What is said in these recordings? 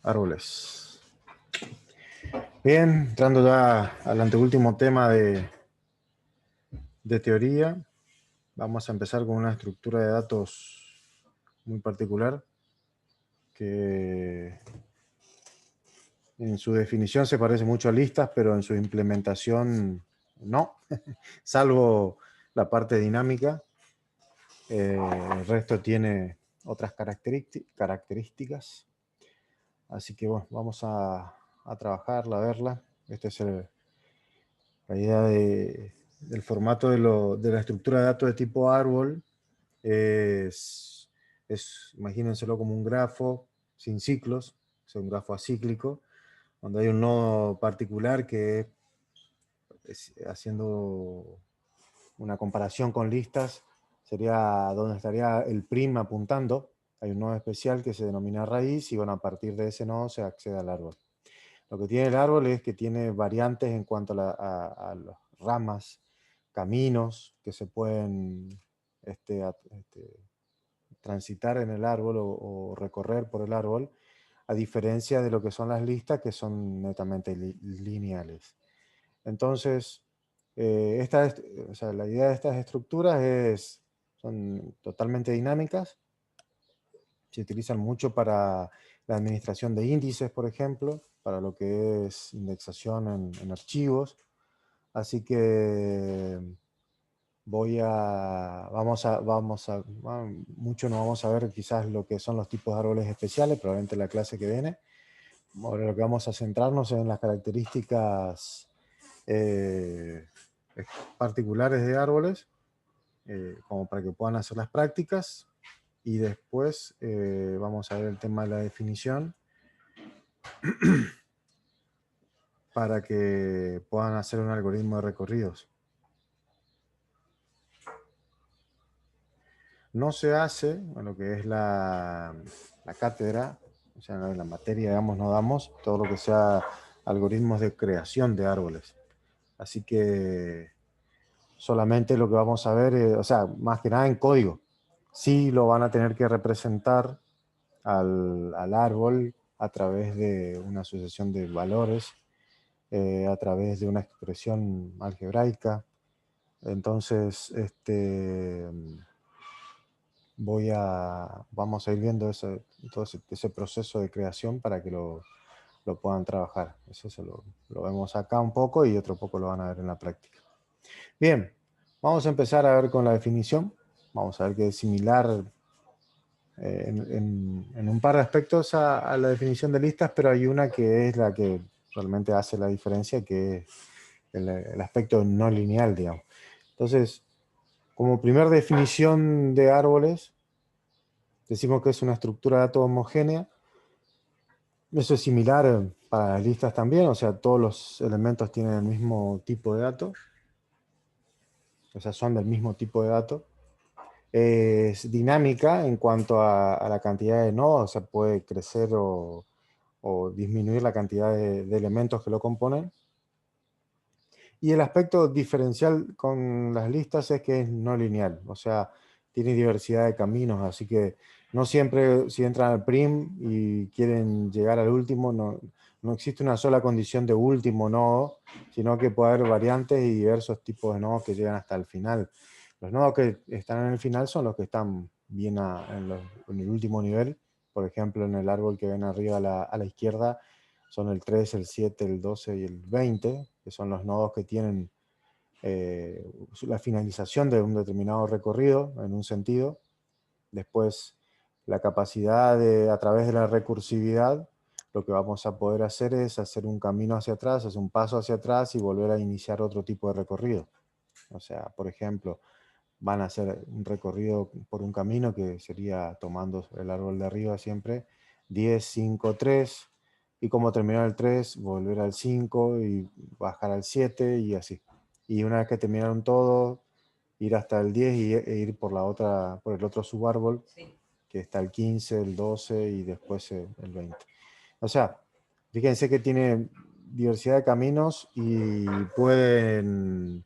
árboles. Bien, entrando ya al anteúltimo tema de teoría, vamos a empezar con una estructura de datos muy particular que en su definición se parece mucho a listas, pero en su implementación no, salvo la parte dinámica. El resto tiene otras características. Así que bueno, vamos a trabajarla, a verla. Esta es la idea del formato de la estructura de datos de tipo árbol. Imagínenselo como un grafo sin ciclos, es un grafo acíclico, donde hay un nodo particular que haciendo una comparación con listas, sería donde estaría el prim apuntando. Hay un nodo especial que se denomina raíz y bueno, a partir de ese nodo se accede al árbol. Lo que tiene el árbol es que tiene variantes en cuanto a las ramas, caminos que se pueden transitar en el árbol o recorrer por el árbol, a diferencia de lo que son las listas, que son netamente lineales. Entonces, o sea, la idea de estas estructuras son totalmente dinámicas. Se utilizan mucho para la administración de índices, por ejemplo, para lo que es indexación en archivos. Así que mucho no vamos a ver quizás lo que son los tipos de árboles especiales, probablemente en la clase que viene. Ahora lo que vamos a centrarnos en las características particulares de árboles, como para que puedan hacer las prácticas, y después vamos a ver el tema de la definición para que puedan hacer un algoritmo de recorridos. No se hace en lo que es la cátedra, o sea, en la materia, digamos, no damos todo lo que sea algoritmos de creación de árboles. Así que solamente lo que vamos a ver, o sea, más que nada en código. Sí lo van a tener que representar al árbol a través de una asociación de valores, a través de una expresión algebraica. Entonces, vamos a ir viendo todo ese proceso de creación para que lo puedan trabajar. Eso lo vemos acá un poco y otro poco lo van a ver en la práctica. Bien, vamos a empezar a ver con la definición. Vamos a ver que es similar en un par de aspectos a la definición de listas, pero hay una que es la que realmente hace la diferencia, que es el aspecto no lineal, digamos. Entonces, como primera definición de árboles, decimos que es una estructura de datos homogénea. Eso es similar para las listas también, o sea, todos los elementos tienen el mismo tipo de datos, o sea, son del mismo tipo de datos. Es dinámica en cuanto a la cantidad de nodos, o sea, puede crecer o disminuir la cantidad de elementos que lo componen. Y el aspecto diferencial con las listas es que es no lineal, o sea, tiene diversidad de caminos, así que no siempre si entran al prim y quieren llegar al último, no existe una sola condición de último nodo, sino que puede haber variantes y diversos tipos de nodos que llegan hasta el final. Los nodos que están en el final son los que están bien en el último nivel. Por ejemplo, en el árbol que ven arriba a la izquierda son el 3, el 7, el 12 y el 20, que son los nodos que tienen la finalización de un determinado recorrido en un sentido. Después, la capacidad a través de la recursividad, lo que vamos a poder hacer es hacer un camino hacia atrás, hacer un paso hacia atrás y volver a iniciar otro tipo de recorrido. O sea, por ejemplo, van a hacer un recorrido por un camino que sería tomando el árbol de arriba siempre, 10, 5, 3, y como terminar el 3, volver al 5 y bajar al 7 y así. Y una vez que terminaron todo, ir hasta el 10 e ir por el otro subárbol, sí, que está el 15, el 12 y después el 20. O sea, fíjense que tiene diversidad de caminos y pueden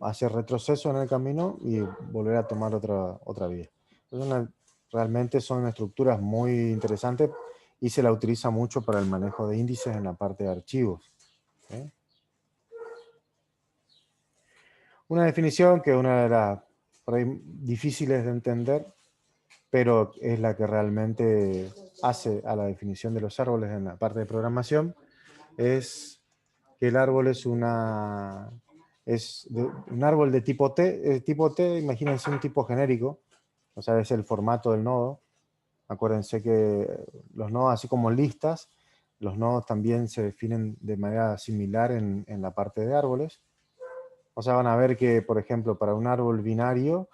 hacer retroceso en el camino y volver a tomar otra vía. Es una realmente son estructuras muy interesantes y se la utiliza mucho para el manejo de índices en la parte de archivos. ¿Sí? Una definición que es una de las por ahí, difíciles de entender, pero es la que realmente hace a la definición de los árboles en la parte de programación, es que el árbol es un árbol de tipo T. Tipo T, imagínense un tipo genérico, o sea, es el formato del nodo. Acuérdense que los nodos, así como listas, los nodos también se definen de manera similar en la parte de árboles. O sea, van a ver que, por ejemplo, para un árbol binario,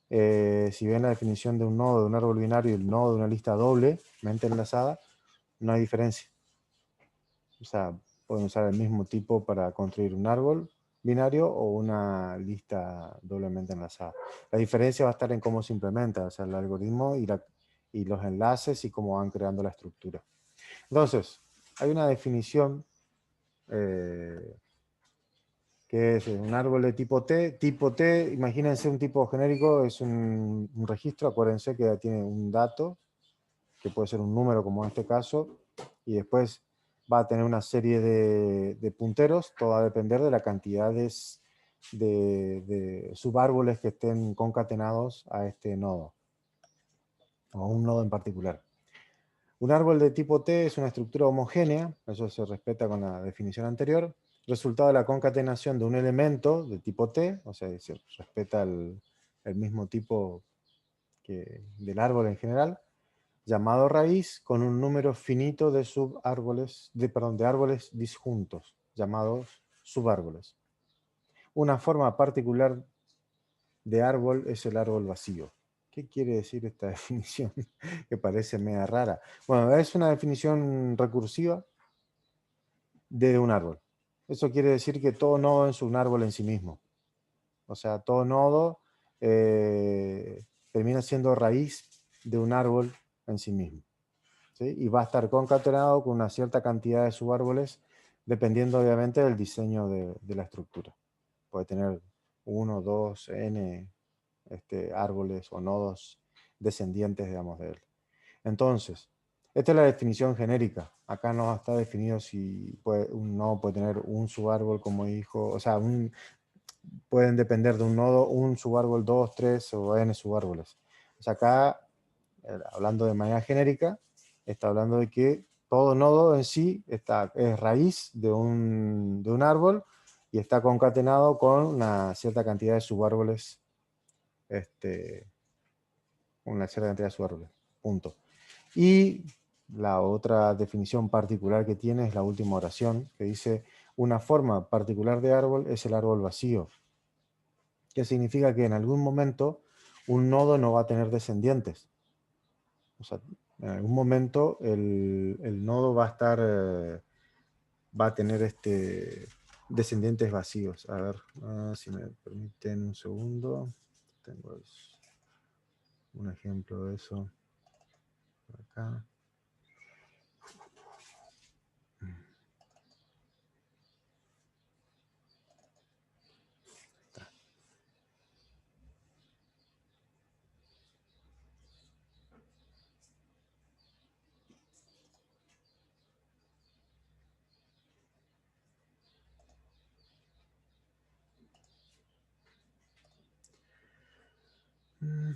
si ven la definición de un nodo de un árbol binario y el nodo de una lista doblemente enlazada, no hay diferencia. O sea, pueden usar el mismo tipo para construir un árbol binario o una lista doblemente enlazada. La diferencia va a estar en cómo se implementa, o sea, el algoritmo y los enlaces y cómo van creando la estructura. Entonces, hay una definición que es un árbol de tipo T. Tipo T, imagínense un tipo genérico, es un registro, acuérdense que tiene un dato, que puede ser un número como en este caso, y después va a tener una serie de punteros, todo va a depender de la cantidad de subárboles que estén concatenados a este nodo, o a un nodo en particular. Un árbol de tipo T es una estructura homogénea, eso se respeta con la definición anterior, resultado de la concatenación de un elemento de tipo T, o sea, se respeta el mismo tipo que del árbol en general, llamado raíz, con un número finito de subárboles, de árboles disjuntos, llamados subárboles. Una forma particular de árbol es el árbol vacío. ¿Qué quiere decir esta definición? Que parece media rara. Bueno, es una definición recursiva de un árbol. Eso quiere decir que todo nodo es un árbol en sí mismo. O sea, todo nodo termina siendo raíz de un árbol en sí mismo. ¿Sí? Y va a estar concatenado con una cierta cantidad de subárboles, dependiendo obviamente del diseño de la estructura. Puede tener 1, 2, n árboles o nodos descendientes, digamos, de él. Entonces, esta es la definición genérica. Acá no está definido si un nodo puede tener un subárbol como hijo, o sea, pueden depender de un nodo, un subárbol, 2, 3 o n subárboles. O sea, acá, hablando de manera genérica, está hablando de que todo nodo en sí es raíz de un árbol y está concatenado con una cierta cantidad de subárboles, una cierta cantidad de subárboles. Punto. Y la otra definición particular que tiene es la última oración, que dice: una forma particular de árbol es el árbol vacío, que significa que en algún momento un nodo no va a tener descendientes. O sea, en algún momento el nodo va a estar, va a tener descendientes vacíos. A ver, si me permiten un segundo. Tengo un ejemplo de eso por acá.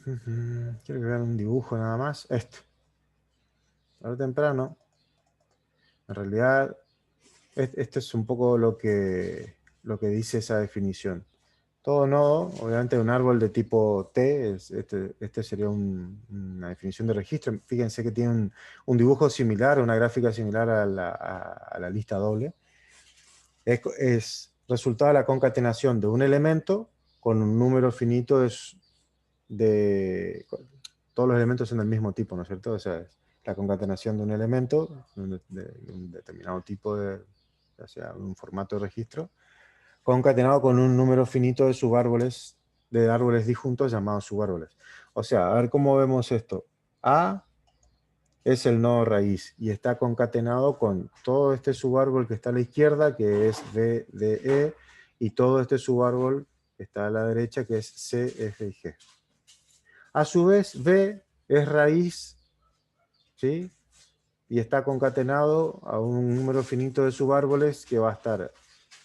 Quiero que vean un dibujo nada más. Esto. Ahora temprano. En realidad, esto es un poco lo que dice esa definición. Todo nodo, obviamente un árbol de tipo T, este sería una definición de registro. Fíjense que tiene un dibujo similar, una gráfica similar a la lista doble. Es resultado de la concatenación de un elemento con un número finito todos los elementos son del mismo tipo, ¿no es cierto? O sea, es la concatenación de un elemento de un determinado tipo ya sea un formato de registro, concatenado con un número finito de subárboles, de árboles disjuntos llamados subárboles. O sea, a ver cómo vemos esto. A es el nodo raíz y está concatenado con todo este subárbol que está a la izquierda, que es B, D, E, y todo este subárbol que está a la derecha, que es C, F y G. A su vez, B es raíz, ¿sí? Y está concatenado a un número finito de subárboles que va a estar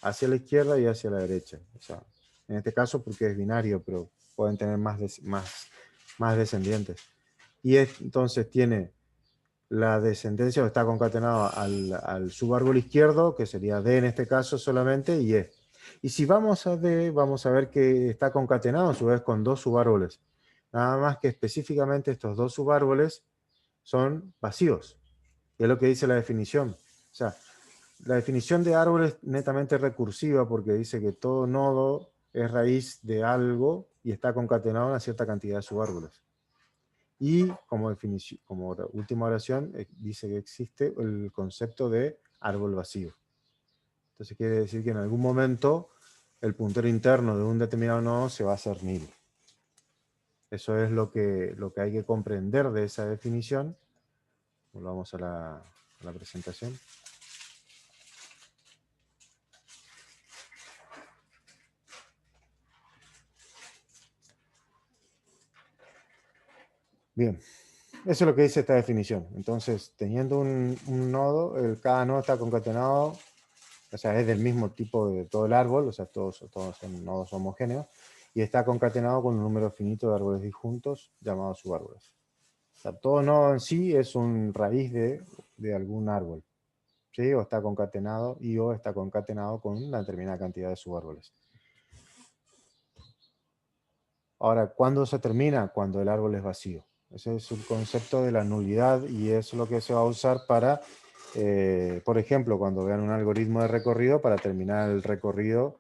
hacia la izquierda y hacia la derecha. O sea, en este caso porque es binario, pero pueden tener más descendientes. Y entonces tiene la descendencia, o está concatenado al subárbol izquierdo, que sería D en este caso solamente, y E. Y si vamos a D, vamos a ver que está concatenado a su vez con dos subárboles. Nada más que específicamente estos dos subárboles son vacíos. Y es lo que dice la definición. O sea, la definición de árbol es netamente recursiva porque dice que todo nodo es raíz de algo y está concatenado a una cierta cantidad de subárboles. Y como definición, como última oración, dice que existe el concepto de árbol vacío. Entonces quiere decir que en algún momento el puntero interno de un determinado nodo se va a hacer nil. Eso es lo que hay que comprender de esa definición. Volvamos a la presentación. Bien, eso es lo que dice esta definición. Entonces, teniendo un nodo, cada nodo está concatenado, o sea, es del mismo tipo de todo el árbol, o sea, todos son nodos homogéneos, y está concatenado con un número finito de árboles disjuntos llamados subárboles. O sea, todo nodo en sí es un raíz de algún árbol, ¿sí? O está concatenado o está concatenado con una determinada cantidad de subárboles. Ahora, ¿cuándo se termina? Cuando el árbol es vacío. Ese es el concepto de la nulidad y es lo que se va a usar para, por ejemplo, cuando vean un algoritmo de recorrido para terminar el recorrido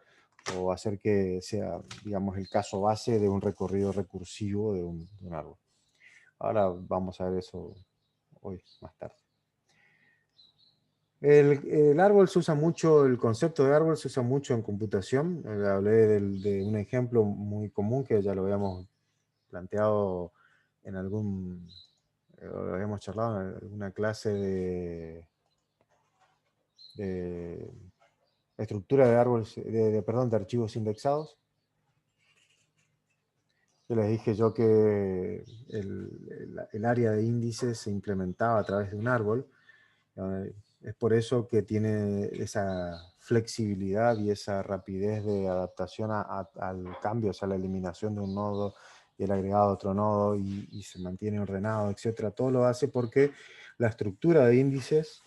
o hacer que sea, digamos, el caso base de un recorrido recursivo de un árbol. Ahora vamos a ver eso hoy, más tarde. El árbol se usa mucho, el concepto de árbol se usa mucho en computación. Hablé de un ejemplo muy común que ya lo habíamos planteado en lo habíamos charlado en alguna clase de estructura de árboles, perdón, de archivos indexados. Yo les dije yo que el área de índices se implementaba a través de un árbol. Es por eso que tiene esa flexibilidad y esa rapidez de adaptación al cambio, o sea, la eliminación de un nodo y el agregado de otro nodo y se mantiene ordenado, etcétera. Todo lo hace porque la estructura de índices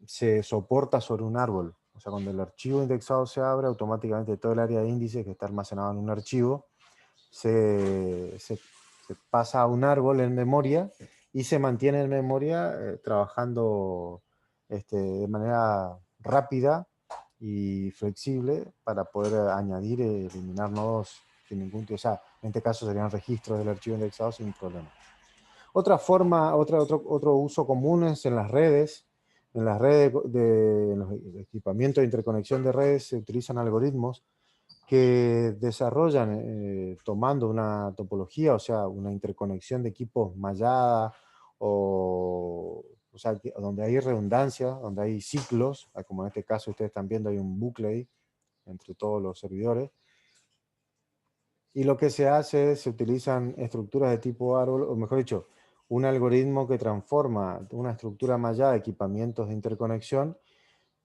se soporta sobre un árbol. O sea, cuando el archivo indexado se abre, automáticamente todo el área de índices que está almacenado en un archivo se pasa a un árbol en memoria y se mantiene en memoria trabajando de manera rápida y flexible para poder añadir e eliminar nodos sin ningún tipo. O sea, en este caso serían registros del archivo indexado sin problema. Otra forma, otro uso común es en las redes. En las redes en los equipamientos de interconexión de redes se utilizan algoritmos que desarrollan tomando una topología, o sea, una interconexión de equipos mallada, o sea, donde hay redundancia, donde hay ciclos, como en este caso ustedes están viendo hay un bucle ahí entre todos los servidores, y lo que se hace es, se utilizan estructuras de tipo árbol, o mejor dicho, un algoritmo que transforma una estructura mallada de equipamientos de interconexión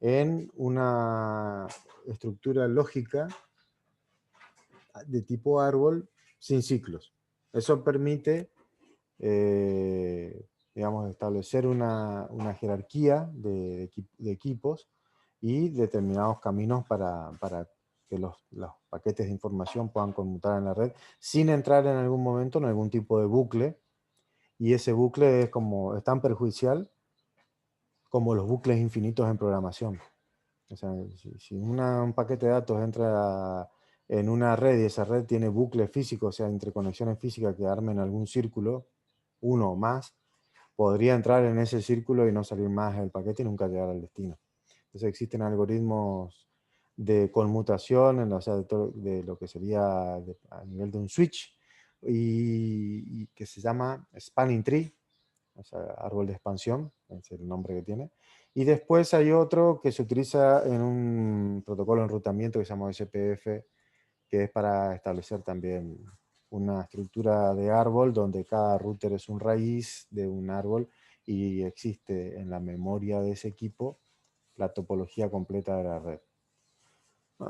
en una estructura lógica de tipo árbol sin ciclos. Eso permite, digamos, establecer una jerarquía de equipos y determinados caminos para que los paquetes de información puedan conmutar en la red sin entrar en algún momento en algún tipo de bucle. Y ese bucle es tan perjudicial como los bucles infinitos en programación. O sea, si un paquete de datos entra en una red y esa red tiene bucles físicos, o sea, interconexiones físicas que armen algún círculo, uno o más, podría entrar en ese círculo y no salir más del paquete y nunca llegar al destino. Entonces existen algoritmos de conmutación, o sea, de lo que sería a nivel de un switch, y que se llama spanning tree, o sea, árbol de expansión, es el nombre que tiene. Y después hay otro que se utiliza en un protocolo de enrutamiento que se llama SPF, que es para establecer también una estructura de árbol donde cada router es un raíz de un árbol y existe en la memoria de ese equipo la topología completa de la red.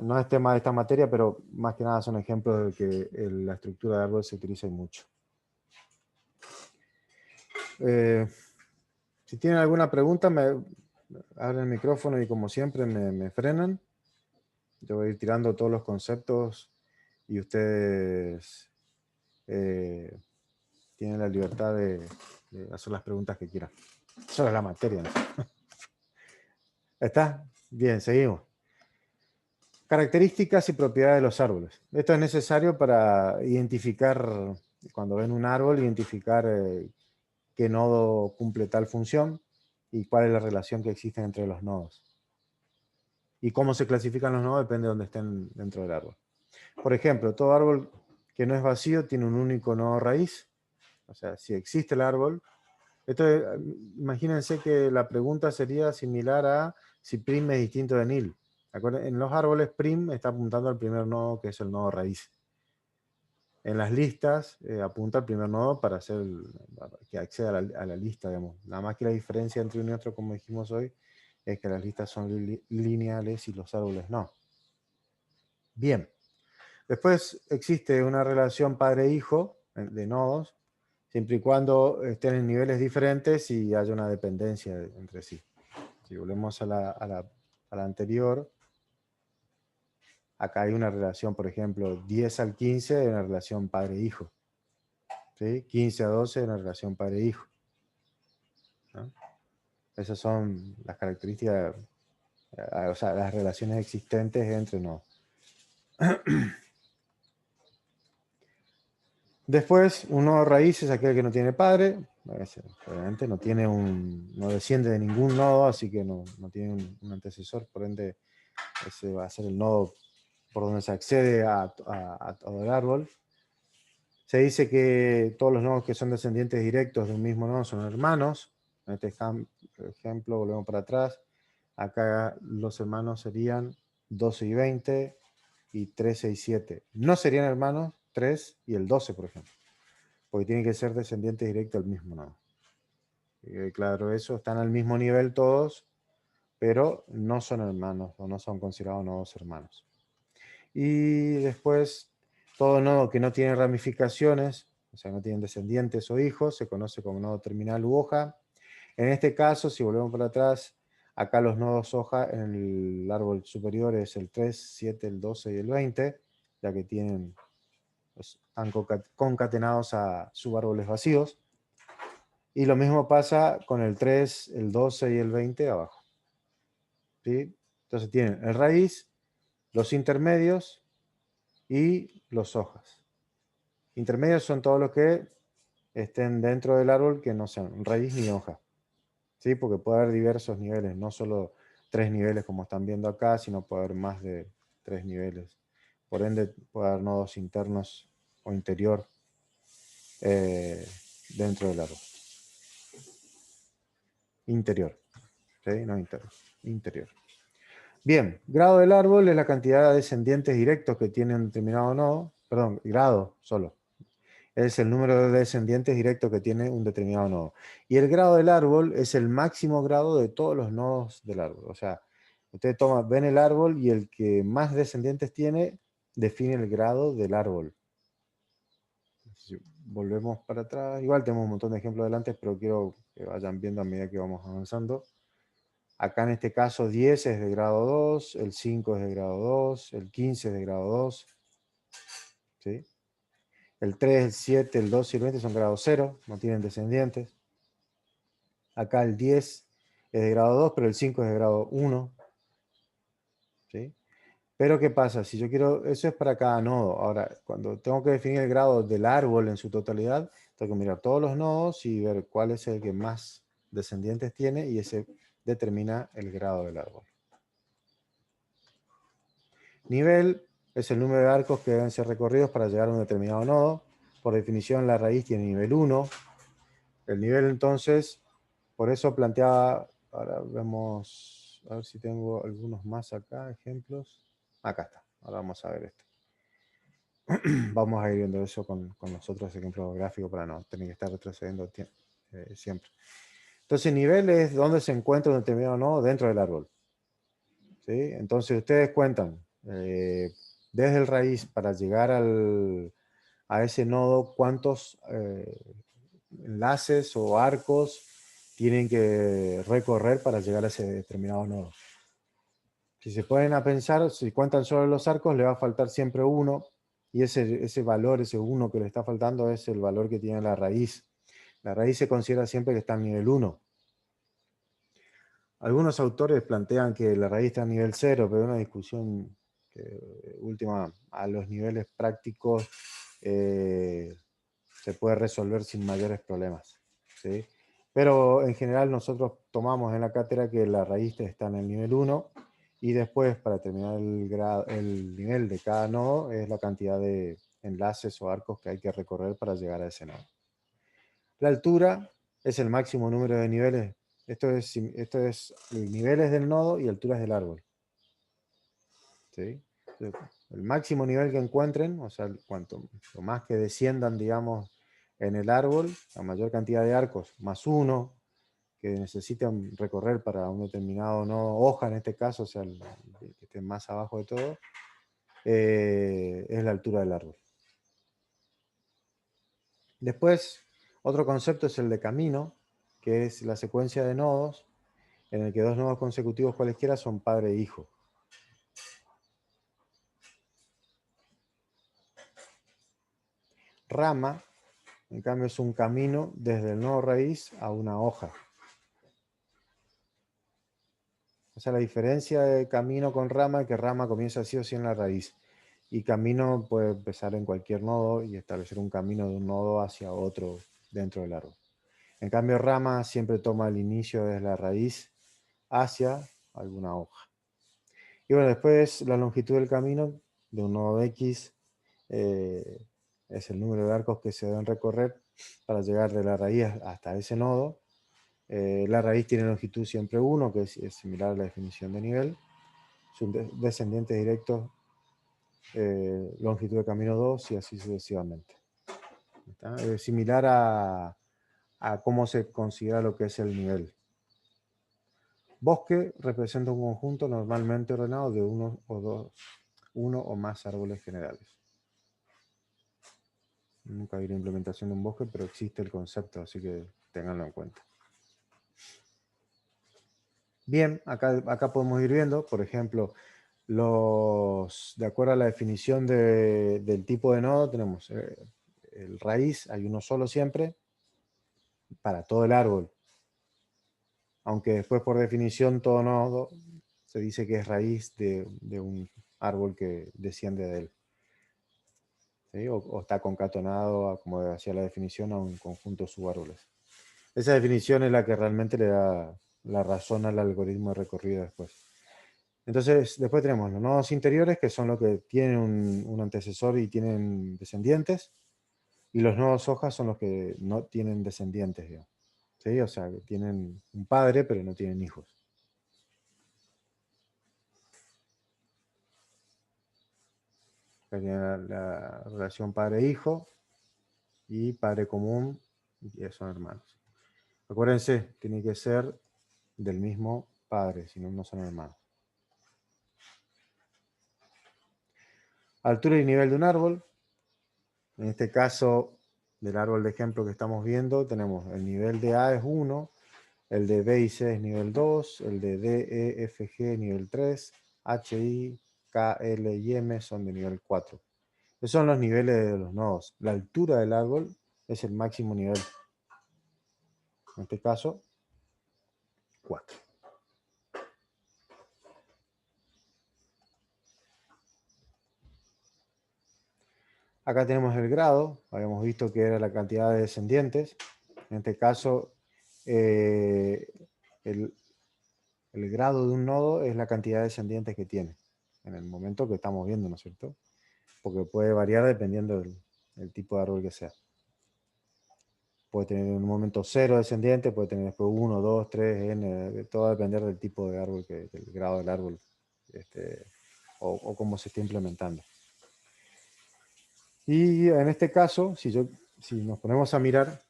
No es tema de esta materia, pero más que nada son ejemplos de que la estructura de árbol se utiliza mucho. Si tienen alguna pregunta, me abren el micrófono y como siempre me frenan. Yo voy a ir tirando todos los conceptos y ustedes tienen la libertad de hacer las preguntas que quieran. Sobre la materia, ¿no? ¿Está? Bien, seguimos. Características y propiedades de los árboles. Esto es necesario para identificar, cuando ven un árbol, identificar qué nodo cumple tal función y cuál es la relación que existe entre los nodos. Y cómo se clasifican los nodos depende de dónde estén dentro del árbol. Por ejemplo, todo árbol que no es vacío tiene un único nodo raíz. O sea, si existe el árbol. Imagínense que la pregunta sería similar a si prim es distinto de nil. En los árboles prim está apuntando al primer nodo, que es el nodo raíz. En las listas apunta al primer nodo para que acceda a la lista, digamos. Nada más que la diferencia entre uno y otro, como dijimos hoy, es que las listas son lineales y los árboles no. Bien. Después existe una relación padre-hijo de nodos, siempre y cuando estén en niveles diferentes y haya una dependencia entre sí. Si volvemos a la anterior, acá hay una relación, por ejemplo, 10 al 15 es una relación padre-hijo. ¿Sí? 15 a 12 es una relación padre-hijo. ¿No? Esas son las características, o sea, las relaciones existentes entre nodos. Después, un nodo raíz es aquel que no tiene padre. Obviamente no desciende de ningún nodo, así que no tiene un antecesor, por ende ese va a ser el nodo por donde se accede a todo el árbol. Se dice que todos los nodos que son descendientes directos de un mismo nodo son hermanos. En este ejemplo, volvemos para atrás. Acá los hermanos serían 12 y 20 y 13 y 7. No serían hermanos 3 y el 12, por ejemplo, porque tienen que ser descendientes directos del mismo nodo. Claro, eso, están al mismo nivel todos, pero no son hermanos o no son considerados nodos hermanos. Y después, todo nodo que no tiene ramificaciones, o sea, no tienen descendientes o hijos, se conoce como nodo terminal u hoja. En este caso, si volvemos para atrás, acá los nodos hoja en el árbol superior es el 3, 7, el 12 y el 20, ya que están concatenados a subárboles vacíos. Y lo mismo pasa con el 3, el 12 y el 20 abajo. ¿Sí? Entonces tienen el raíz, los intermedios y los hojas. Intermedios son todos los que estén dentro del árbol que no sean raíz ni hoja. ¿Sí? Porque puede haber diversos niveles, no solo 3 niveles como están viendo acá, sino puede haber más de 3 niveles. Por ende, puede haber nodos internos o interior dentro del árbol. Interior. ¿Sí? No interno. Interior. Bien, grado del árbol es la cantidad de descendientes directos que tiene un determinado nodo. Perdón, grado solo. Es el número de descendientes directos que tiene un determinado nodo. Y el grado del árbol es el máximo grado de todos los nodos del árbol. O sea, ustedes ven el árbol y el que más descendientes tiene define el grado del árbol. Si volvemos para atrás, igual tenemos un montón de ejemplos adelante, pero quiero que vayan viendo a medida que vamos avanzando. Acá en este caso 10 es de grado 2, el 5 es de grado 2, el 15 es de grado 2. ¿Sí? El 3, el 7, el 12 y el 20 son grado 0, no tienen descendientes. Acá el 10 es de grado 2, pero el 5 es de grado 1. ¿Sí? Pero ¿qué pasa? Si yo quiero, eso es para cada nodo. Ahora, cuando tengo que definir el grado del árbol en su totalidad, tengo que mirar todos los nodos y ver cuál es el que más descendientes tiene y ese determina el grado del árbol. Nivel es el número de arcos que deben ser recorridos para llegar a un determinado nodo. Por definición, la raíz tiene nivel 1. El nivel, entonces, por eso planteaba, ahora vemos, a ver si tengo algunos más acá, ejemplos. Acá está, ahora vamos a ver esto. Vamos a ir viendo eso con los otros ejemplos gráficos para no tener que estar retrocediendo siempre. Entonces, nivel es donde se encuentra un determinado nodo dentro del árbol. ¿Sí? Entonces, ustedes cuentan desde el raíz para llegar a ese nodo cuántos enlaces o arcos tienen que recorrer para llegar a ese determinado nodo. Si se ponen a pensar, si cuentan solo los arcos, le va a faltar siempre uno, y ese valor, ese uno que le está faltando, es el valor que tiene la raíz. La raíz se considera siempre que está en nivel 1. Algunos autores plantean que la raíz está a nivel 0, pero es una discusión que última, a los niveles prácticos se puede resolver sin mayores problemas. ¿Sí? Pero en general nosotros tomamos en la cátedra que la raíz está en el nivel 1 y después para terminar el nivel de cada nodo es la cantidad de enlaces o arcos que hay que recorrer para llegar a ese nodo. La altura es el máximo número de niveles. Esto es niveles del nodo y alturas del árbol. ¿Sí? El máximo nivel que encuentren, o sea, lo más que desciendan, digamos, en el árbol, la mayor cantidad de arcos, más uno que necesitan recorrer para un determinado nodo, hoja en este caso, o sea, el que esté más abajo de todo, es la altura del árbol. Después, otro concepto es el de camino, que es la secuencia de nodos en el que dos nodos consecutivos cualesquiera son padre e hijo. Rama, en cambio, es un camino desde el nodo raíz a una hoja. O sea, la diferencia de camino con rama es que rama comienza sí o sí en la raíz. Y camino puede empezar en cualquier nodo y establecer un camino de un nodo hacia otro dentro del árbol. En cambio, rama siempre toma el inicio desde la raíz hacia alguna hoja. Y bueno, después la longitud del camino de un nodo X es el número de arcos que se deben recorrer para llegar de la raíz hasta ese nodo. La raíz tiene longitud siempre 1, que es similar a la definición de nivel. Sus descendientes directos, longitud de camino 2 y así sucesivamente. Es similar a cómo se considera lo que es el nivel. Bosque representa un conjunto normalmente ordenado de uno o más árboles generales. Nunca vi la implementación de un bosque, pero existe el concepto, así que ténganlo en cuenta. Bien, acá podemos ir viendo, por ejemplo, de acuerdo a la definición del tipo de nodo, tenemos el raíz, hay uno solo siempre, para todo el árbol. Aunque después por definición todo nodo se dice que es raíz de un árbol que desciende de él. ¿Sí? O está concatenado, como hacía la definición, a un conjunto de subárboles. Esa definición es la que realmente le da la razón al algoritmo de recorrido después. Entonces, después tenemos los nodos interiores, que son los que tienen un antecesor y tienen descendientes, y los nodos hojas son los que no tienen descendientes, digamos. ¿Sí? O sea, que tienen un padre, pero no tienen hijos. Tienen la relación padre-hijo y padre común, y son hermanos. Acuérdense, tiene que ser del mismo padre, si no, no son hermanos. Altura y nivel de un árbol. En este caso, del árbol de ejemplo que estamos viendo, tenemos el nivel de A es 1, el de B y C es nivel 2, el de D, E, F, G nivel 3, H, I, K, L y M son de nivel 4. Esos son los niveles de los nodos. La altura del árbol es el máximo nivel. En este caso, 4. Acá tenemos el grado. Habíamos visto que era la cantidad de descendientes. En este caso, el grado de un nodo es la cantidad de descendientes que tiene en el momento que estamos viendo, ¿no es cierto? Porque puede variar dependiendo del tipo de árbol que sea. Puede tener en un momento 0 descendientes, puede tener después 1, 2, 3, n, todo va a depender del tipo de árbol, del grado del árbol, o cómo se esté implementando. Y en este caso, si nos ponemos a mirar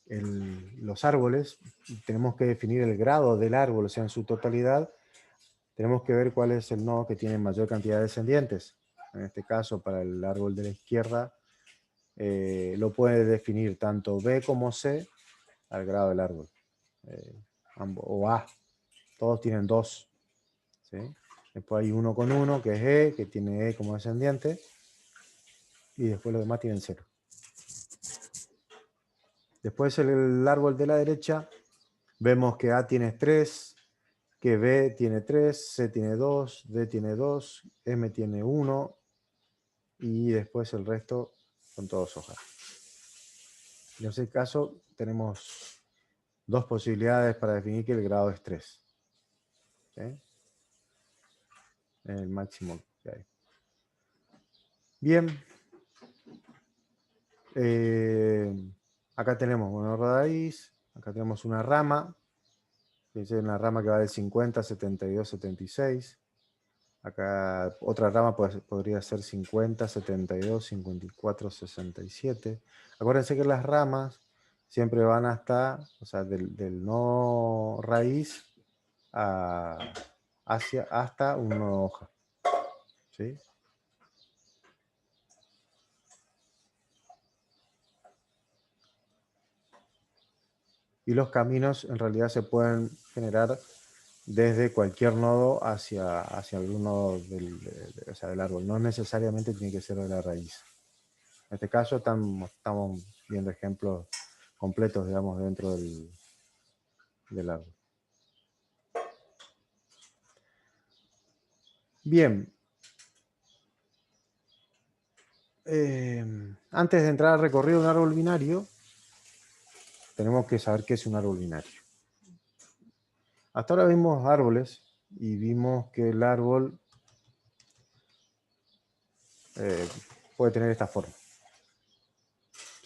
los árboles, tenemos que definir el grado del árbol, o sea, en su totalidad, tenemos que ver cuál es el nodo que tiene mayor cantidad de descendientes. En este caso, para el árbol de la izquierda, lo puede definir tanto B como C al grado del árbol. O A, todos tienen 2. ¿Sí? Después hay uno con 1, que es E, que tiene E como descendiente, y después los demás tienen 0. Después el árbol de la derecha, vemos que A tiene 3, que B tiene 3, C tiene 2, D tiene 2, M tiene 1, y después el resto son todos hojas. En ese caso tenemos dos posibilidades para definir que el grado es 3. ¿Sí? El máximo que hay. Bien. Acá tenemos una raíz, acá tenemos una rama, que es una rama que va de 50, 72, 76. Acá otra rama podría ser 50, 72, 54, 67. Acuérdense que las ramas siempre van hasta, o sea, del nodo raíz hasta un nodo hoja. ¿Sí? Y los caminos en realidad se pueden generar desde cualquier nodo hacia algún nodo o sea, del árbol. No necesariamente tiene que ser de la raíz. En este caso estamos viendo ejemplos completos, digamos, dentro del árbol. Bien. Antes de entrar al recorrido de un árbol binario, tenemos que saber qué es un árbol binario. Hasta ahora vimos árboles y vimos que el árbol puede tener esta forma.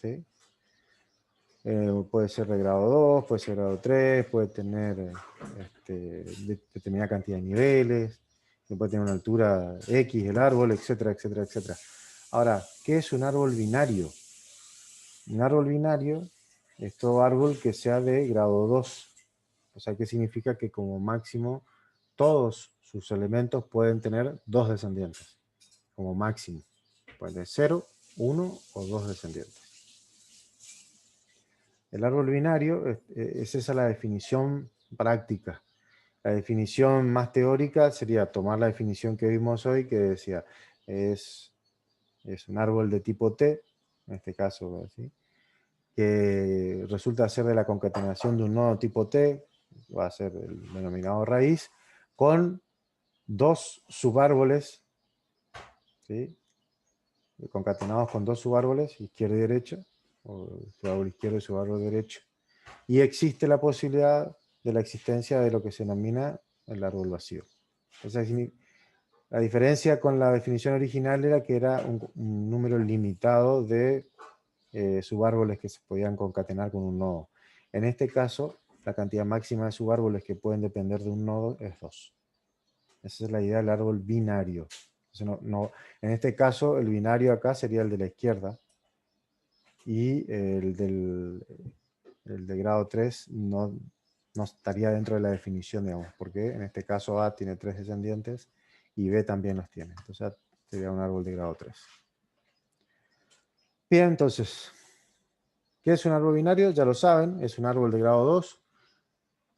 ¿Sí? Puede ser de grado 2, puede ser de grado 3, puede tener determinada cantidad de niveles, puede tener una altura X el árbol, etcétera, etcétera, etcétera. Ahora, ¿qué es un árbol binario? Un árbol binario es todo árbol que sea de grado 2. O sea, ¿qué significa? Que como máximo todos sus elementos pueden tener 2 descendientes. Como máximo. Pueden tener 0, 1 o 2 descendientes. El árbol binario es esa la definición práctica. La definición más teórica sería tomar la definición que vimos hoy, que decía, es un árbol de tipo T, en este caso, ¿sí? Que resulta ser de la concatenación de un nodo tipo T, va a ser el denominado raíz, con dos subárboles, ¿sí? Concatenados con dos subárboles, izquierda y derecha, o su árbol izquierdo y su árbol derecho. Y existe la posibilidad de la existencia de lo que se denomina el árbol vacío. O sea, la diferencia con la definición original era que era un número limitado de subárboles que se podían concatenar con un nodo. En este caso, la cantidad máxima de subárboles que pueden depender de un nodo es 2. Esa es la idea del árbol binario. En este caso, el binario acá sería el de la izquierda y el de grado 3 no estaría dentro de la definición, digamos, porque en este caso A tiene 3 descendientes y B también los tiene. Entonces sería un árbol de grado 3. Bien, entonces, ¿qué es un árbol binario? Ya lo saben, es un árbol de grado 2,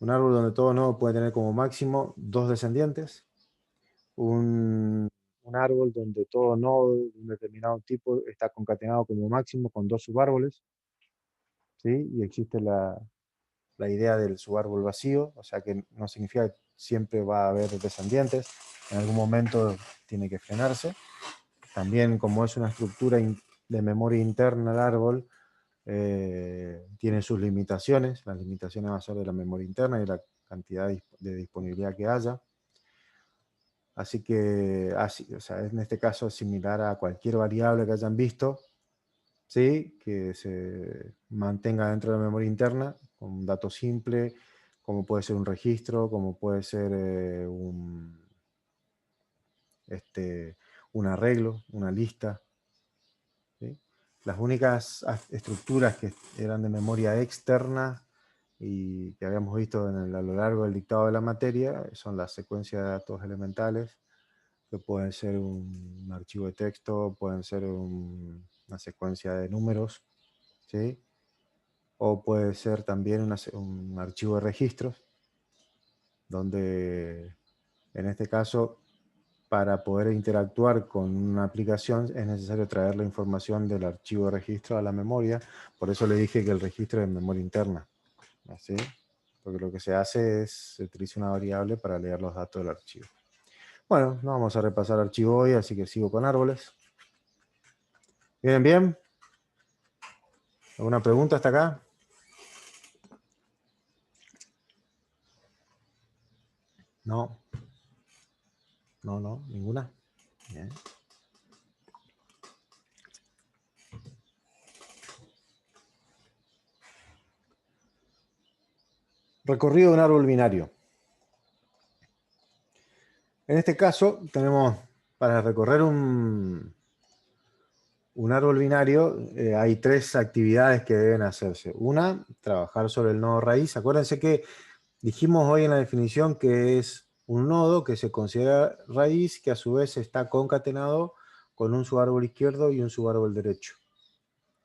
un árbol donde todo nodo puede tener como máximo 2 descendientes, un árbol donde todo nodo de un determinado tipo está concatenado como máximo con 2 subárboles, ¿sí? Y existe la idea del subárbol vacío, o sea que no significa que siempre va a haber descendientes, en algún momento tiene que frenarse. También, como es una estructura de memoria interna el árbol, tiene sus limitaciones. Las limitaciones van a ser de la memoria interna y la cantidad de disponibilidad que haya. Así que, o sea, en este caso es similar a cualquier variable que hayan visto, ¿sí? Que se mantenga dentro de la memoria interna, con un dato simple, como puede ser un registro, como puede ser un arreglo, una lista. las únicas estructuras que eran de memoria externa y que habíamos visto a lo largo del dictado de la materia son las secuencias de datos elementales, que pueden ser un archivo de texto, pueden ser una secuencia de números, ¿sí? O puede ser también un archivo de registros, donde en este caso, para poder interactuar con una aplicación es necesario traer la información del archivo de registro a la memoria. Por eso le dije que el registro es de memoria interna, ¿sí? Porque lo que se hace es, se utiliza una variable para leer los datos del archivo. Bueno, no vamos a repasar archivo hoy, así que sigo con árboles. ¿Vienen bien? ¿Alguna pregunta hasta acá? No. No, ninguna. Bien. Recorrido de un árbol binario. En este caso, tenemos para recorrer un árbol binario, hay tres actividades que deben hacerse. Una, trabajar sobre el nodo raíz. Acuérdense que dijimos hoy en la definición que es un nodo que se considera raíz, que a su vez está concatenado con un subárbol izquierdo y un subárbol derecho.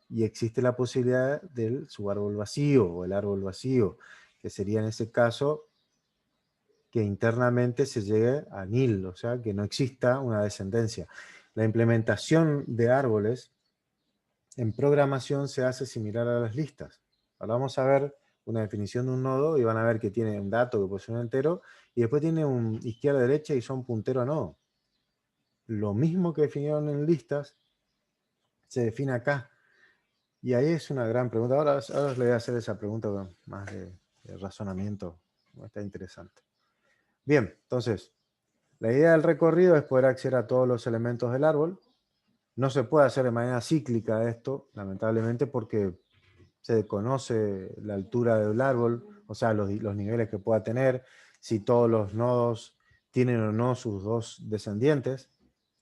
Y existe la posibilidad del subárbol vacío o el árbol vacío, que sería en ese caso que internamente se llegue a nil, o sea, que no exista una descendencia. La implementación de árboles en programación se hace similar a las listas. Ahora vamos a ver una definición de un nodo y van a ver que tiene un dato que puede ser un entero y después tiene un izquierda-derecha y son puntero a nodo. Lo mismo que definieron en listas se define acá. Y ahí es una gran pregunta. Ahora les voy a hacer esa pregunta más de razonamiento. Está interesante. Bien, entonces, la idea del recorrido es poder acceder a todos los elementos del árbol. No se puede hacer de manera cíclica esto, lamentablemente, porque se conoce la altura del árbol, o sea, los niveles que pueda tener, si todos los nodos tienen o no sus dos descendientes.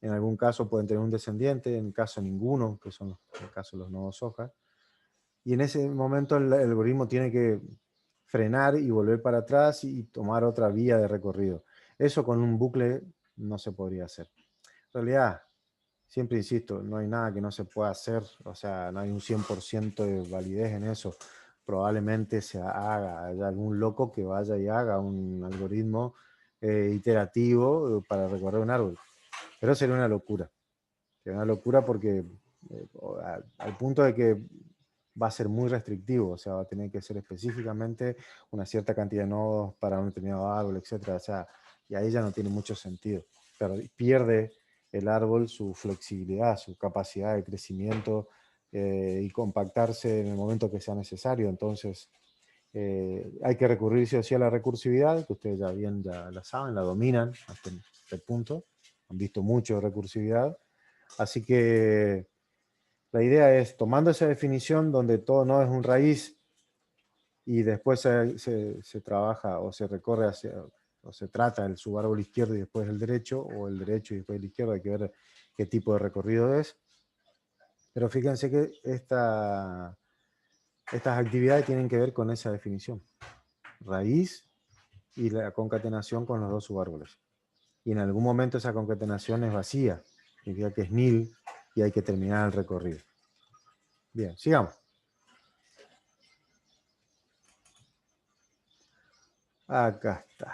En algún caso pueden tener un descendiente, en caso ninguno, que son en el caso de los nodos hoja. Y en ese momento el algoritmo tiene que frenar y volver para atrás y tomar otra vía de recorrido. Eso con un bucle no se podría hacer. En realidad, siempre insisto, no hay nada que no se pueda hacer, o sea, no hay un 100% de validez en eso. Probablemente se haga, haya algún loco que vaya y haga un algoritmo iterativo para recorrer un árbol. Pero sería una locura. Sería una locura porque al punto de que va a ser muy restrictivo, o sea, va a tener que ser específicamente una cierta cantidad de nodos para un determinado árbol, etcétera. O sea, y ahí ya no tiene mucho sentido. Pero pierde el árbol su flexibilidad, su capacidad de crecimiento y compactarse en el momento que sea necesario. Entonces, hay que recurrir sí o sí a la recursividad, que ustedes ya la saben, la dominan hasta este punto. Han visto mucho de recursividad. Así que la idea es, tomando esa definición donde todo no es un raíz y después se trabaja o se recorre hacia, o se trata el subárbol izquierdo y después el derecho, o el derecho y después el izquierdo, hay que ver qué tipo de recorrido es. Pero fíjense que estas actividades tienen que ver con esa definición. Raíz y la concatenación con los dos subárboles. Y en algún momento esa concatenación es vacía, significa que es nil y hay que terminar el recorrido. Bien, sigamos. Acá está.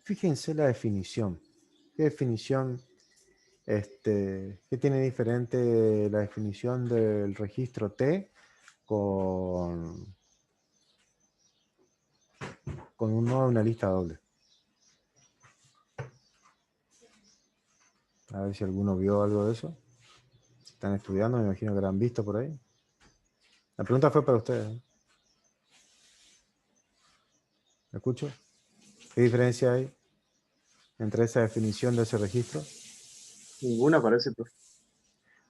Fíjense la definición. ¿Qué definición, qué tiene diferente la definición del registro T con un nodo de una lista doble? A ver si alguno vio algo de eso. Si están estudiando, me imagino que lo han visto por ahí. La pregunta fue para ustedes. ¿Me escucho? ¿Qué diferencia hay entre esa definición de ese registro? Ninguna parece, profe.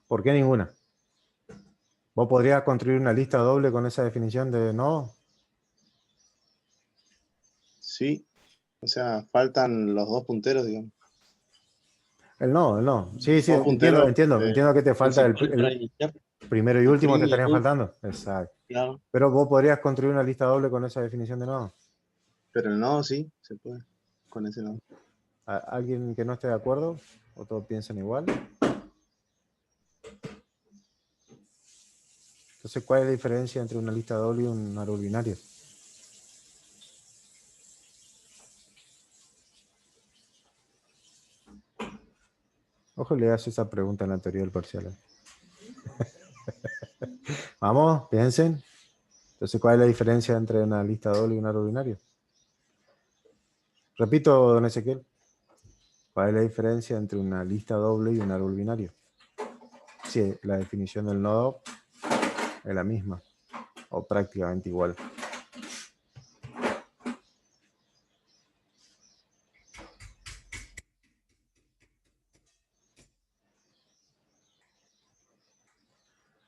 ¿Por qué ninguna? ¿Vos podrías construir una lista doble con esa definición de nodo? Sí, o sea, faltan los dos punteros, digamos. El nodo. Sí, sí, Modo entiendo, puntero, entiendo. Entiendo que te falta principal para iniciar, el primero y el último te prim y el estarían ul, faltando. Exacto. claro. Pero vos podrías construir una lista doble con esa definición de nodo. Pero el nodo sí, se puede, con ese nodo. ¿Alguien que no esté de acuerdo? ¿O todos piensan igual? Entonces, ¿cuál es la diferencia entre una lista doble y un árbol binario? Ojo, le haces esa pregunta en la teoría del parcial. Vamos, piensen. Entonces, ¿cuál es la diferencia entre una lista doble y un árbol binario? Repito, don Ezequiel. ¿Cuál es la diferencia entre una lista doble y un árbol binario? Sí, la definición del nodo es la misma, o prácticamente igual.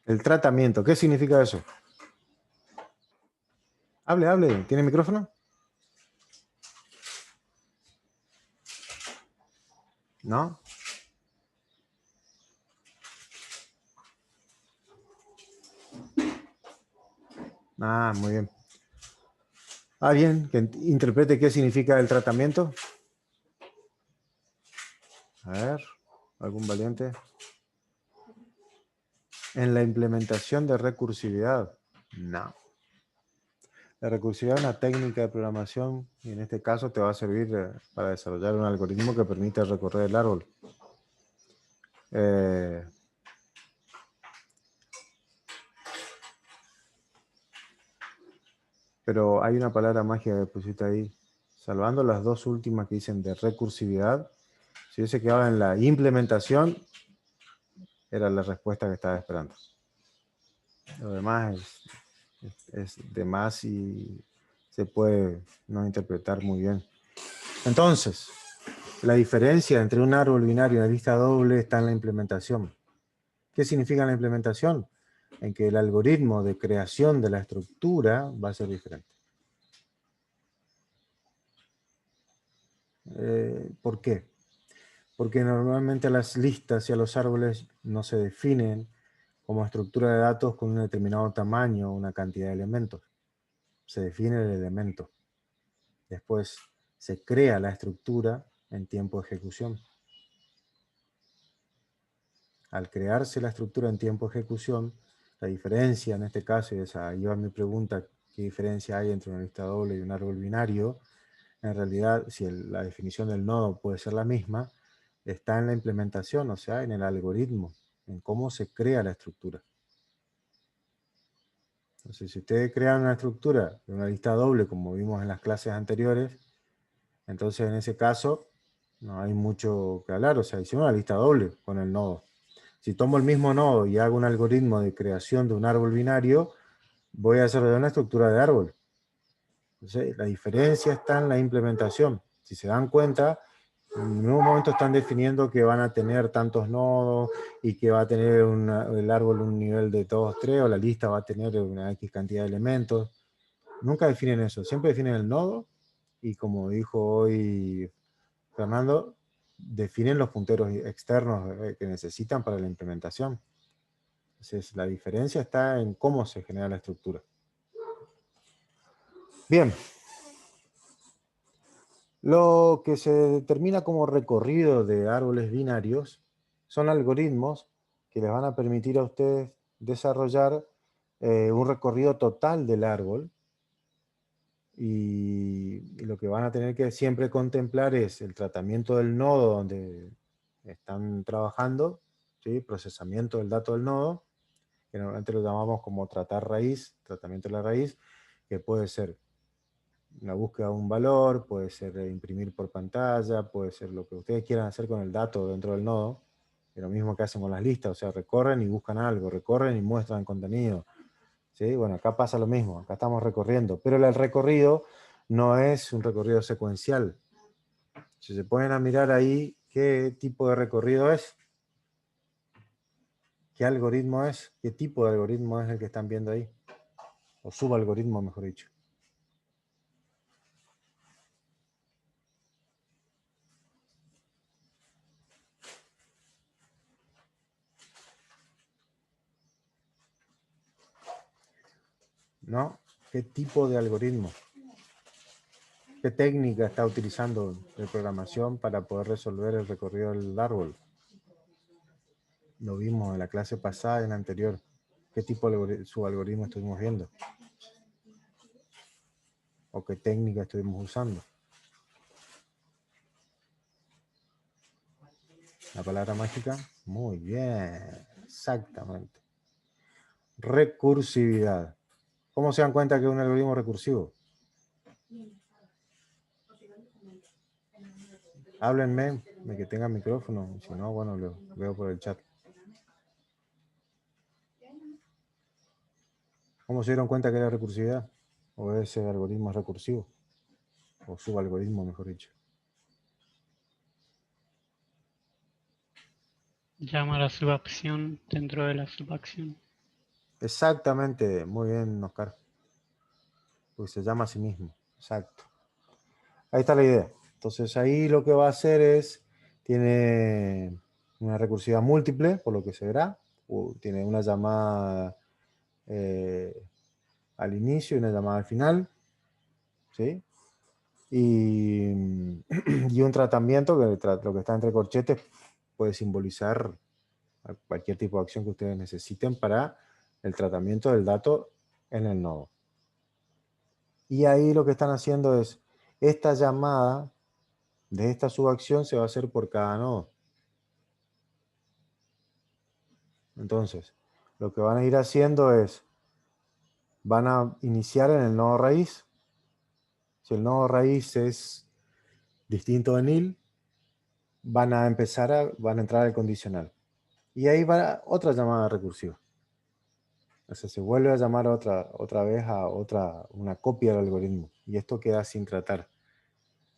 El tratamiento, ¿qué significa eso? Hable, hable. ¿Tiene micrófono? ¿No? Ah, muy bien. ¿Alguien que interprete qué significa el tratamiento? A ver, ¿algún valiente? En la implementación de recursividad. No. La recursividad es una técnica de programación y en este caso te va a servir para desarrollar un algoritmo que permite recorrer el árbol. Pero hay una palabra mágica que pusiste ahí. Salvando las dos últimas que dicen de recursividad, si hubiese quedado en la implementación, era la respuesta que estaba esperando. Lo demás es de más y se puede no interpretar muy bien. Entonces, la diferencia entre un árbol binario y una lista doble está en la implementación. ¿Qué significa la implementación? En que el algoritmo de creación de la estructura va a ser diferente. ¿Por qué? Porque normalmente las listas y a los árboles no se definen como estructura de datos con un determinado tamaño o una cantidad de elementos. Se define el elemento. Después se crea la estructura en tiempo de ejecución. Al crearse la estructura en tiempo de ejecución, la diferencia en este caso, y esa iba mi pregunta, ¿qué diferencia hay entre una lista doble y un árbol binario? En realidad, si la definición del nodo puede ser la misma, está en la implementación, o sea, en el algoritmo, en cómo se crea la estructura. Entonces, si ustedes crean una estructura de una lista doble, como vimos en las clases anteriores, entonces en ese caso no hay mucho que hablar, o sea, hicieron una lista doble con el nodo. Si tomo el mismo nodo y hago un algoritmo de creación de un árbol binario, voy a desarrollar una estructura de árbol. Entonces, la diferencia está en la implementación. Si se dan cuenta, en un momento están definiendo que van a tener tantos nodos y que va a tener el árbol un nivel de todos tres, o la lista va a tener una X cantidad de elementos. Nunca definen eso, siempre definen el nodo y, como dijo hoy Fernando, definen los punteros externos que necesitan para la implementación. Entonces, la diferencia está en cómo se genera la estructura. Bien. Lo que se determina como recorrido de árboles binarios son algoritmos que les van a permitir a ustedes desarrollar un recorrido total del árbol, y lo que van a tener que siempre contemplar es el tratamiento del nodo donde están trabajando, ¿sí? Procesamiento del dato del nodo, que normalmente lo llamamos como tratar raíz, tratamiento de la raíz, que puede ser una búsqueda de un valor, puede ser imprimir por pantalla, puede ser lo que ustedes quieran hacer con el dato dentro del nodo, es lo mismo que hacen con las listas, o sea, recorren y buscan algo, recorren y muestran contenido. ¿Sí? Bueno, acá pasa lo mismo, acá estamos recorriendo, pero el recorrido no es un recorrido secuencial. Si se ponen a mirar ahí qué tipo de recorrido es, qué algoritmo es, qué tipo de algoritmo es el que están viendo ahí, o subalgoritmo, mejor dicho. ¿no? ¿Qué tipo de algoritmo? ¿Qué técnica está utilizando de programación para poder resolver el recorrido del árbol? Lo vimos en la clase pasada y en la anterior. ¿Qué tipo de subalgoritmo estuvimos viendo? ¿O qué técnica estuvimos usando? La palabra mágica. Muy bien. Exactamente. Recursividad. ¿Cómo se dan cuenta que es un algoritmo recursivo? Háblenme de que tenga micrófono. Si no, bueno, lo veo por el chat. ¿Cómo se dieron cuenta que era recursividad? ¿O ese algoritmo es recursivo? ¿O subalgoritmo, mejor dicho? Llama a la subacción dentro de la subacción. Exactamente. Muy bien, Oscar. Porque se llama a sí mismo. Exacto. Ahí está la idea. Entonces ahí lo que va a hacer es, tiene una recursividad múltiple, por lo que se verá. Tiene una llamada al inicio y una llamada al final. ¿Sí? Y, y un tratamiento que lo que está entre corchetes puede simbolizar cualquier tipo de acción que ustedes necesiten para el tratamiento del dato en el nodo. Y ahí lo que están haciendo es, esta llamada de esta subacción se va a hacer por cada nodo. Entonces, lo que van a ir haciendo es, van a iniciar en el nodo raíz. Si el nodo raíz es distinto de nil, van a entrar al condicional. Y ahí va otra llamada recursiva. O sea, se vuelve a llamar otra vez a una copia del algoritmo. Y esto queda sin tratar.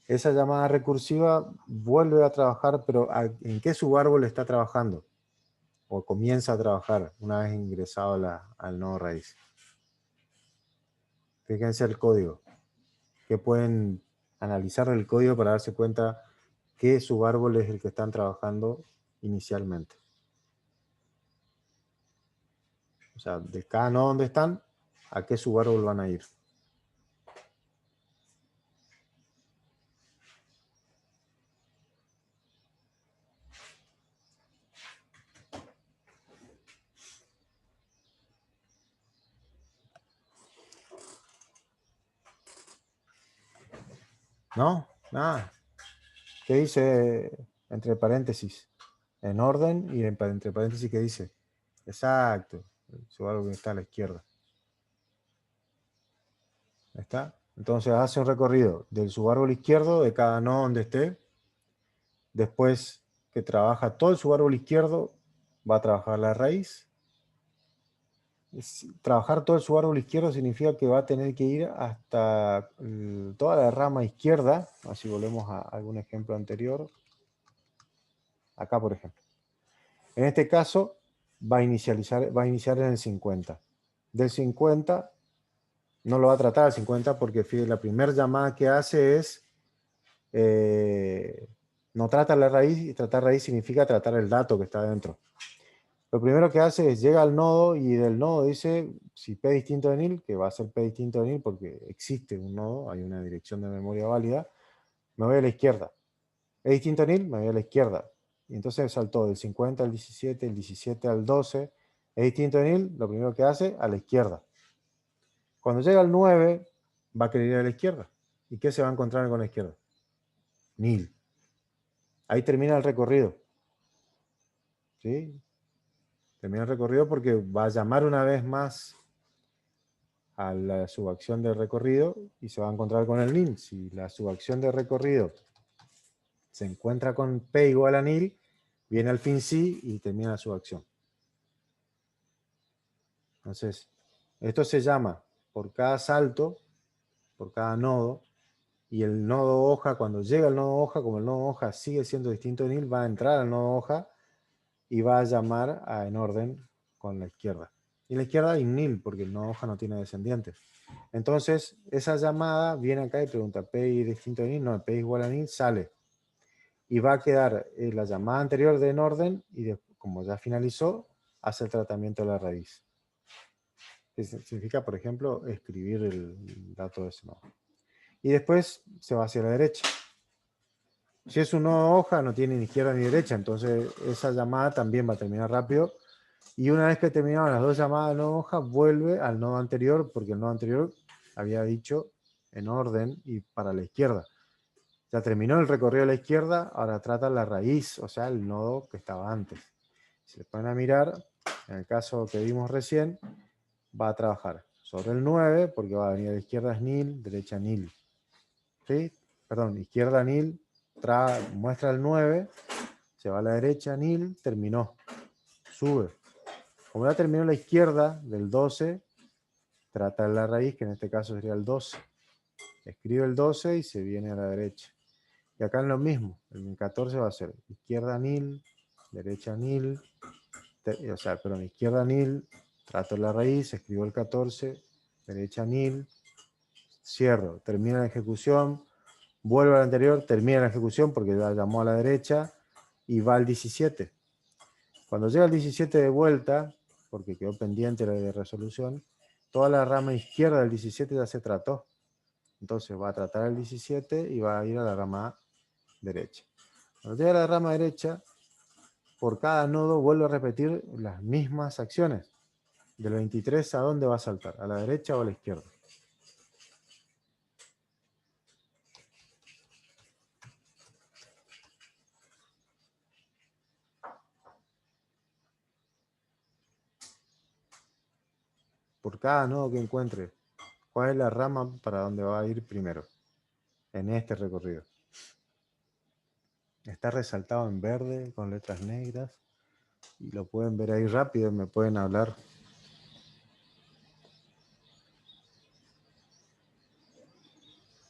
Esa llamada recursiva vuelve a trabajar, pero ¿en qué subárbol está trabajando? O comienza a trabajar una vez ingresado al nodo raíz. Fíjense el código, que pueden analizar el código para darse cuenta qué subárbol es el que están trabajando inicialmente. O sea, de cada nodo donde están, a qué subárbol van a ir. ¿No? Nada. ¿Qué dice entre paréntesis? En orden y entre paréntesis, ¿qué dice? Exacto. El subárbol que está a la izquierda. ¿Ahí está? Entonces hace un recorrido del subárbol izquierdo de cada nodo donde esté. Después que trabaja todo el subárbol izquierdo, va a trabajar la raíz. Trabajar todo el subárbol izquierdo significa que va a tener que ir hasta toda la rama izquierda. Así volvemos a algún ejemplo anterior. Acá, por ejemplo. En este caso, va a iniciar en el 50. Del 50 no lo va a tratar al 50 porque fíjate, la primera llamada que hace es no trata la raíz, y tratar raíz significa tratar el dato que está dentro. Lo primero que hace es llega al nodo y del nodo dice si P distinto de nil, que va a ser P distinto de nil porque existe un nodo, hay una dirección de memoria válida, me voy a la izquierda. Es distinto a nil, me voy a la izquierda. Y entonces saltó del 50 al 17, el 17 al 12. Es distinto de nil, lo primero que hace, a la izquierda. Cuando llega al 9, va a querer ir a la izquierda. ¿Y qué se va a encontrar con la izquierda? Nil. Ahí termina el recorrido. ¿Sí? Termina el recorrido porque va a llamar una vez más a la subacción de recorrido y se va a encontrar con el nil. Si la subacción de recorrido se encuentra con P igual a nil, viene al fin sí y termina la subacción. Entonces, esto se llama por cada salto, por cada nodo, y el nodo hoja, cuando llega al nodo hoja, como el nodo hoja sigue siendo distinto de nil, va a entrar al nodo hoja y va a llamar en orden con la izquierda. Y la izquierda hay nil, porque el nodo hoja no tiene descendientes. Entonces, esa llamada viene acá y pregunta, P distinto de nil, no, P igual a nil, sale. Y va a quedar la llamada anterior de en orden, y como ya finalizó, hace el tratamiento de la raíz. que significa, por ejemplo, escribir el dato de ese nodo. Y después se va hacia la derecha. Si es un nodo hoja, no tiene ni izquierda ni derecha, entonces esa llamada también va a terminar rápido. Y una vez que terminaron las dos llamadas de nodo hoja, vuelve al nodo anterior, porque el nodo anterior había dicho en orden y para la izquierda. Ya terminó el recorrido a la izquierda, ahora trata la raíz, o sea, el nodo que estaba antes. Si se ponen a mirar, en el caso que vimos recién, va a trabajar sobre el 9, porque va a venir a la izquierda es nil, derecha nil. ¿Sí? Perdón, izquierda nil, muestra el 9, se va a la derecha nil, terminó, sube. Como ya terminó la izquierda del 12, trata la raíz, que en este caso sería el 12. Escribe el 12 y se viene a la derecha. Y acá es lo mismo, el 14 va a ser izquierda nil, derecha nil, o sea, perdón, izquierda nil, trato la raíz, escribo el 14, derecha nil, cierro, termina la ejecución, vuelve al anterior, termina la ejecución porque ya llamó a la derecha y va al 17. Cuando llega al 17 de vuelta, porque quedó pendiente la de resolución, toda la rama izquierda del 17 ya se trató. Entonces va a tratar el 17 y va a ir a la rama derecha. Cuando llega a la rama derecha, por cada nodo vuelve a repetir las mismas acciones. Del 23, ¿a dónde va a saltar? ¿A la derecha o a la izquierda? Por cada nodo que encuentre, ¿cuál es la rama para donde va a ir primero? En este recorrido. Está resaltado en verde con letras negras. Y lo pueden ver ahí rápido, me pueden hablar.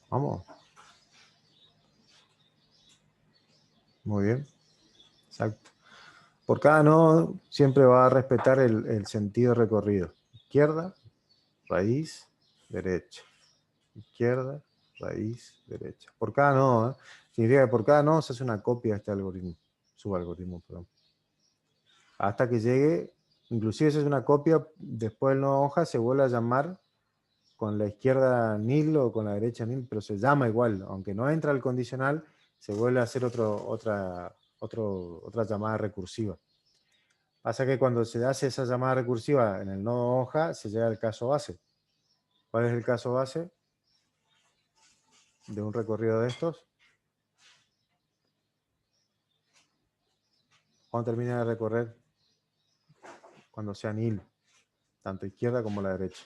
Vamos. Muy bien. Exacto. Por cada nodo siempre va a respetar el sentido recorrido. Izquierda, raíz, derecha. Izquierda, raíz, derecha. Por cada nodo, ¿eh? Significa que por cada nodo se hace una copia de este algoritmo. Subalgoritmo, perdón. Hasta que llegue, inclusive si es una copia, después del nodo hoja se vuelve a llamar con la izquierda nil o con la derecha nil, pero se llama igual, aunque no entra al condicional, se vuelve a hacer otra llamada recursiva. Pasa que cuando se hace esa llamada recursiva en el nodo hoja, se llega al caso base. ¿Cuál es el caso base de un recorrido de estos? ¿Cuándo termina de recorrer? Cuando sea nil, tanto izquierda como la derecha.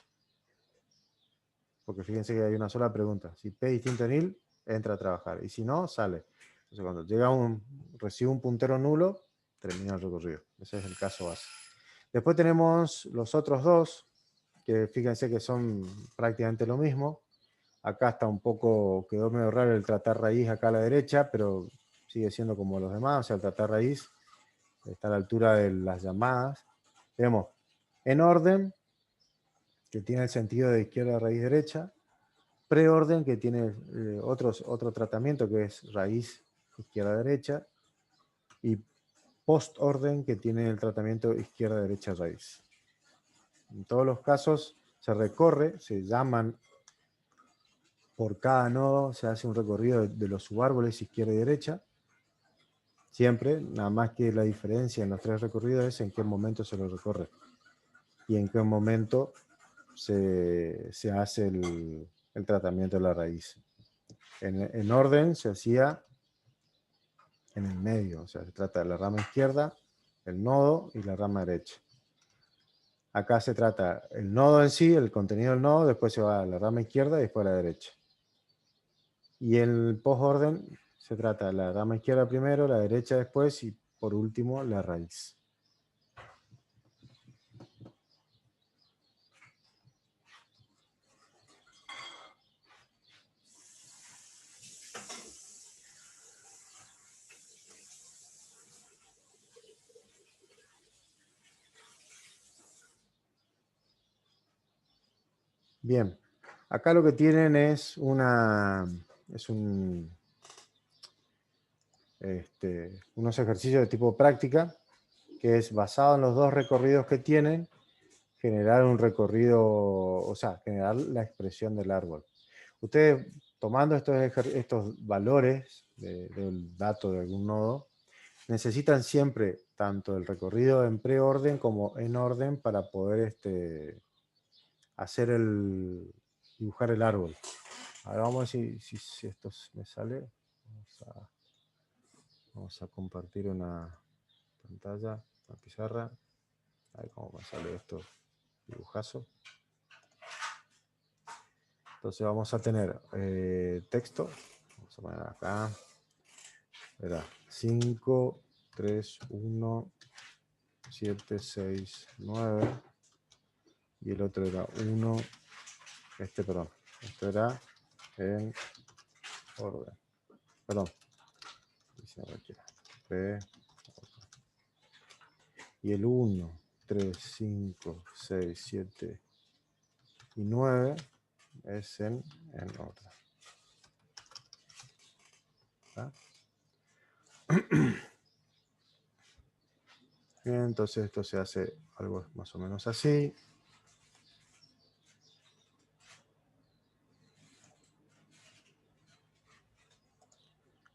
Porque fíjense que hay una sola pregunta. Si P distinto a nil, entra a trabajar. Y si no, sale. Entonces cuando recibe un puntero nulo, termina el recorrido. Ese es el caso base. Después tenemos los otros dos, que fíjense que son prácticamente lo mismo. Acá está un poco, quedó medio raro el tratar raíz acá a la derecha, pero sigue siendo como los demás. O sea, el tratar raíz está a la altura de las llamadas. Tenemos en orden, que tiene el sentido de izquierda, raíz, derecha. Preorden, que tiene otro tratamiento, que es raíz, izquierda, derecha. Y postorden, que tiene el tratamiento izquierda, derecha, raíz. En todos los casos se recorre, se llaman por cada nodo, se hace un recorrido de los subárboles izquierda y derecha. Siempre, nada más que la diferencia en los tres recorridos es en qué momento se lo recorre y en qué momento se hace el tratamiento de la raíz. En orden se hacía en el medio, o sea, se trata de la rama izquierda, el nodo y la rama derecha. Acá se trata el nodo en sí, el contenido del nodo, después se va a la rama izquierda y después a la derecha. Y en el postorden se trata de la rama izquierda primero, la derecha después y por último la raíz. Bien, acá lo que tienen es unos ejercicios de tipo práctica, que es basado en los dos recorridos que tienen, generar un recorrido, o sea, generar la expresión del árbol. Ustedes, tomando estos valores del dato de algún nodo, necesitan siempre tanto el recorrido en preorden como en orden para poder dibujar el árbol. Ahora vamos a ver si esto me sale. Vamos a compartir una pantalla, una pizarra. A ver cómo me sale esto, dibujazo. Entonces vamos a tener texto. Vamos a poner acá. Era 5, 3, 1, 7, 6, 9. Y el otro era 1. Perdón. Esto era en orden. Perdón. Y el 1, 3, 5, 6, 7 y 9 es en orden. ¿Ah? Bien, entonces esto se hace algo más o menos así.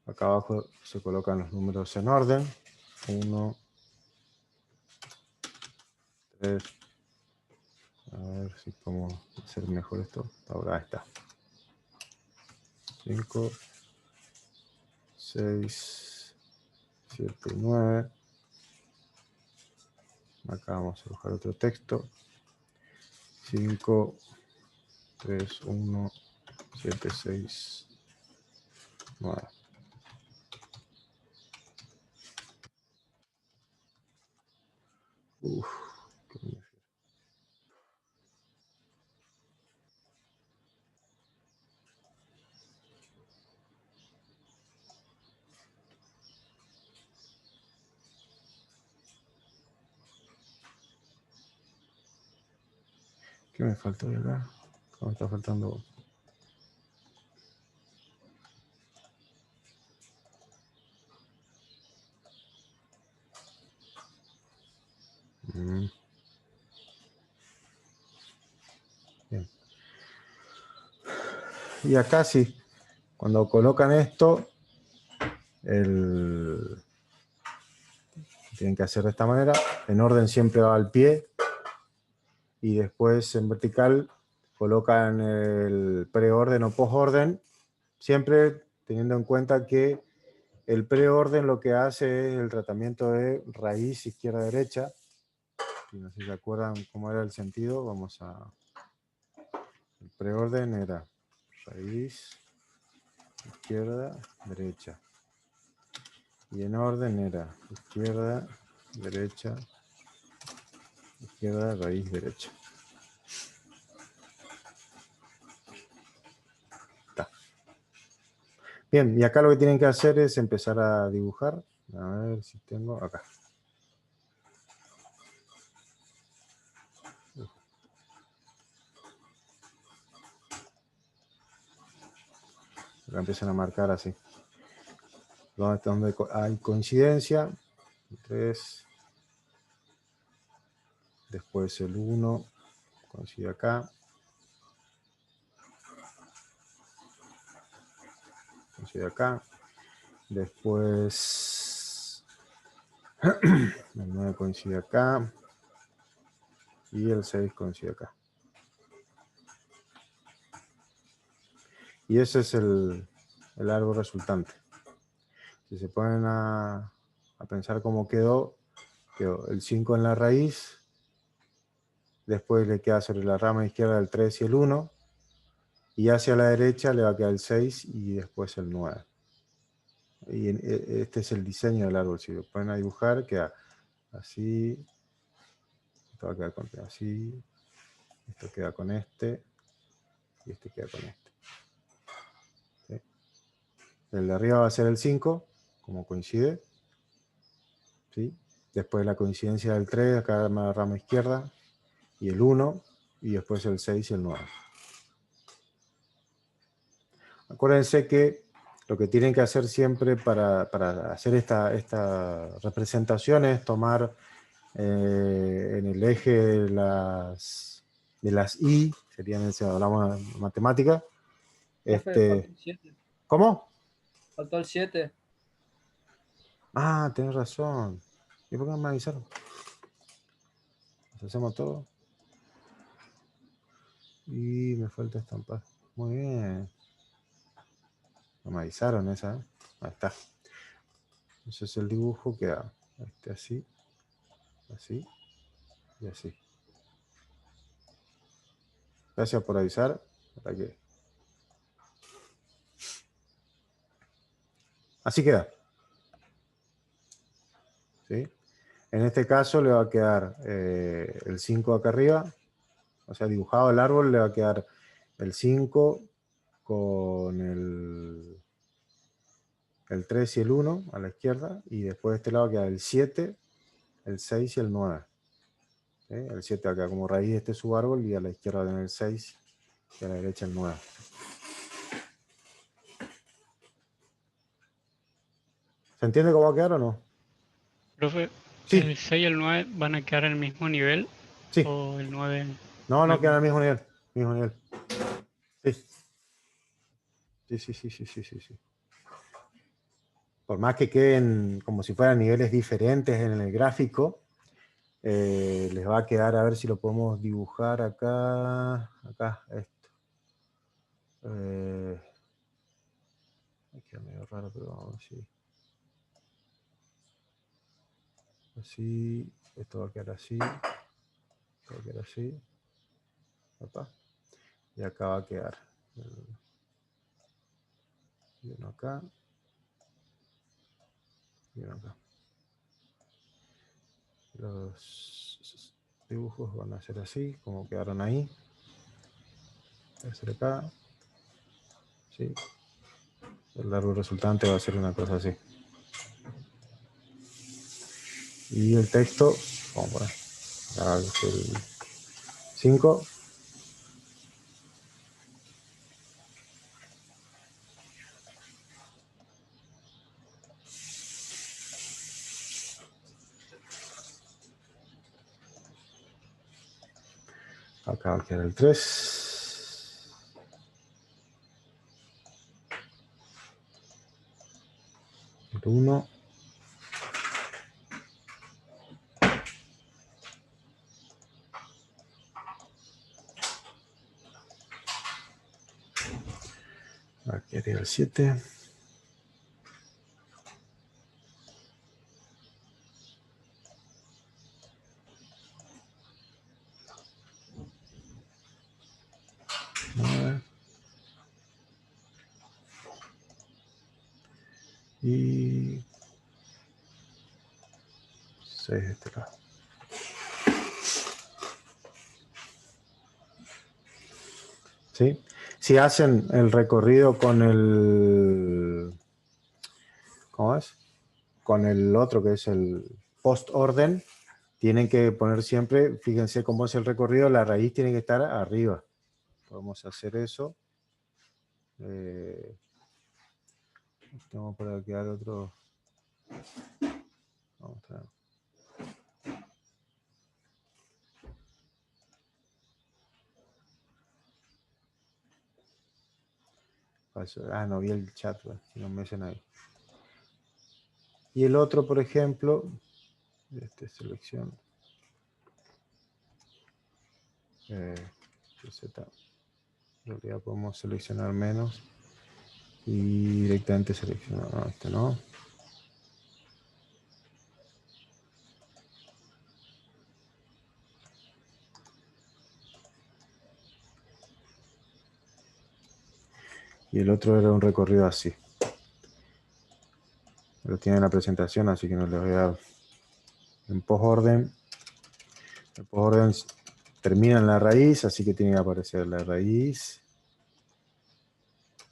Acá abajo se colocan los números en orden. 1, 3. A ver si podemos hacer mejor esto. Ahora está. 5, 6, 7 y 9. Acá vamos a dibujar otro texto. 5, 3, 1, 7, 6, 9. Uf, qué bien. ¿Qué me faltó de acá? ¿Cómo está faltando? Bien. Y acá sí, cuando colocan esto, tienen que hacer de esta manera. En orden siempre va al pie. Y después en vertical colocan el preorden o posorden. Siempre teniendo en cuenta que el preorden lo que hace es el tratamiento de raíz izquierda-derecha. Si no sé si se acuerdan cómo era el sentido, vamos a... El preorden era raíz izquierda, derecha. Y en orden era izquierda, derecha, izquierda, raíz, derecha. Está. Bien, y acá lo que tienen que hacer es empezar a dibujar. A ver si tengo acá. Acá empiezan a marcar así. Donde hay coincidencia. 3. Después el 1. Coincide acá. Coincide acá. Después el 9 coincide acá. Y el 6 coincide acá. Y ese es el árbol resultante. Si se ponen a pensar cómo quedó el 5 en la raíz, después le queda sobre la rama izquierda el 3 y el 1, y hacia la derecha le va a quedar el 6 y después el 9. Y este es el diseño del árbol. Si lo ponen a dibujar, queda así, esto va a quedar así, esto queda con este, y este queda con este. ¿Sí? El de arriba va a ser el 5, como coincide. ¿Sí? Después la coincidencia del 3, acá en la rama izquierda, y el 1, y después el 6 y el 9. Acuérdense que lo que tienen que hacer siempre para hacer esta representación es tomar en el eje de las Y, serían, si hablamos de matemática. ¿Cómo? Faltó el 7. Ah, tenés razón. ¿Y por qué no me avisaron? Hacemos todo. Y me falta estampar. Muy bien. No me avisaron esa, ¿eh? Ahí está. Entonces el dibujo queda así, así y así. Gracias por avisar. Para que... Así queda. ¿Sí? En este caso le va a quedar el 5 acá arriba. O sea, dibujado el árbol le va a quedar el 5 con el 3 y el 1 a la izquierda. Y después de este lado queda el 7, el 6 y el 9. ¿Sí? El 7 acá como raíz de este subárbol y a la izquierda va a tener el 6 y a la derecha el 9. ¿Se entiende cómo va a quedar o no? Profe, Sí, ¿el 6 y el 9 van a quedar al mismo nivel? sí. ¿O el 9? No, no quedan al mismo nivel. Mismo nivel. Sí. Sí. Por más que queden como si fueran niveles diferentes en el gráfico, les va a quedar, a ver si lo podemos dibujar acá. Acá, esto. Queda medio raro, pero vamos a ver si. Así. Esto va a quedar así. Esto va a quedar así. Opa. Y acá va a quedar. Y uno acá. Y uno acá. Los dibujos van a ser así, como quedaron ahí. Va a ser acá. Sí. El árbol resultante va a ser una cosa así. Y el texto, vamos a poner el 5. Acá va a quedar el 3. El 1. Aquí quedaría el 7. Y 6 de este lado. ¿Sí? Si hacen el recorrido con el... ¿Cómo es? Con el otro que es el post-orden, tienen que poner siempre, fíjense cómo es el recorrido, la raíz tiene que estar arriba. Podemos hacer eso. Vamos para quedar otro. Vamos a ver. Ah, no vi el chat, si no me dicen ahí. Y el otro, por ejemplo, selección. Z. En realidad podemos seleccionar menos y directamente seleccionar este, ¿no? Y el otro era un recorrido así. Lo tiene en la presentación, así que no les voy a dar en postorden. El postorden termina en la raíz, así que tiene que aparecer la raíz.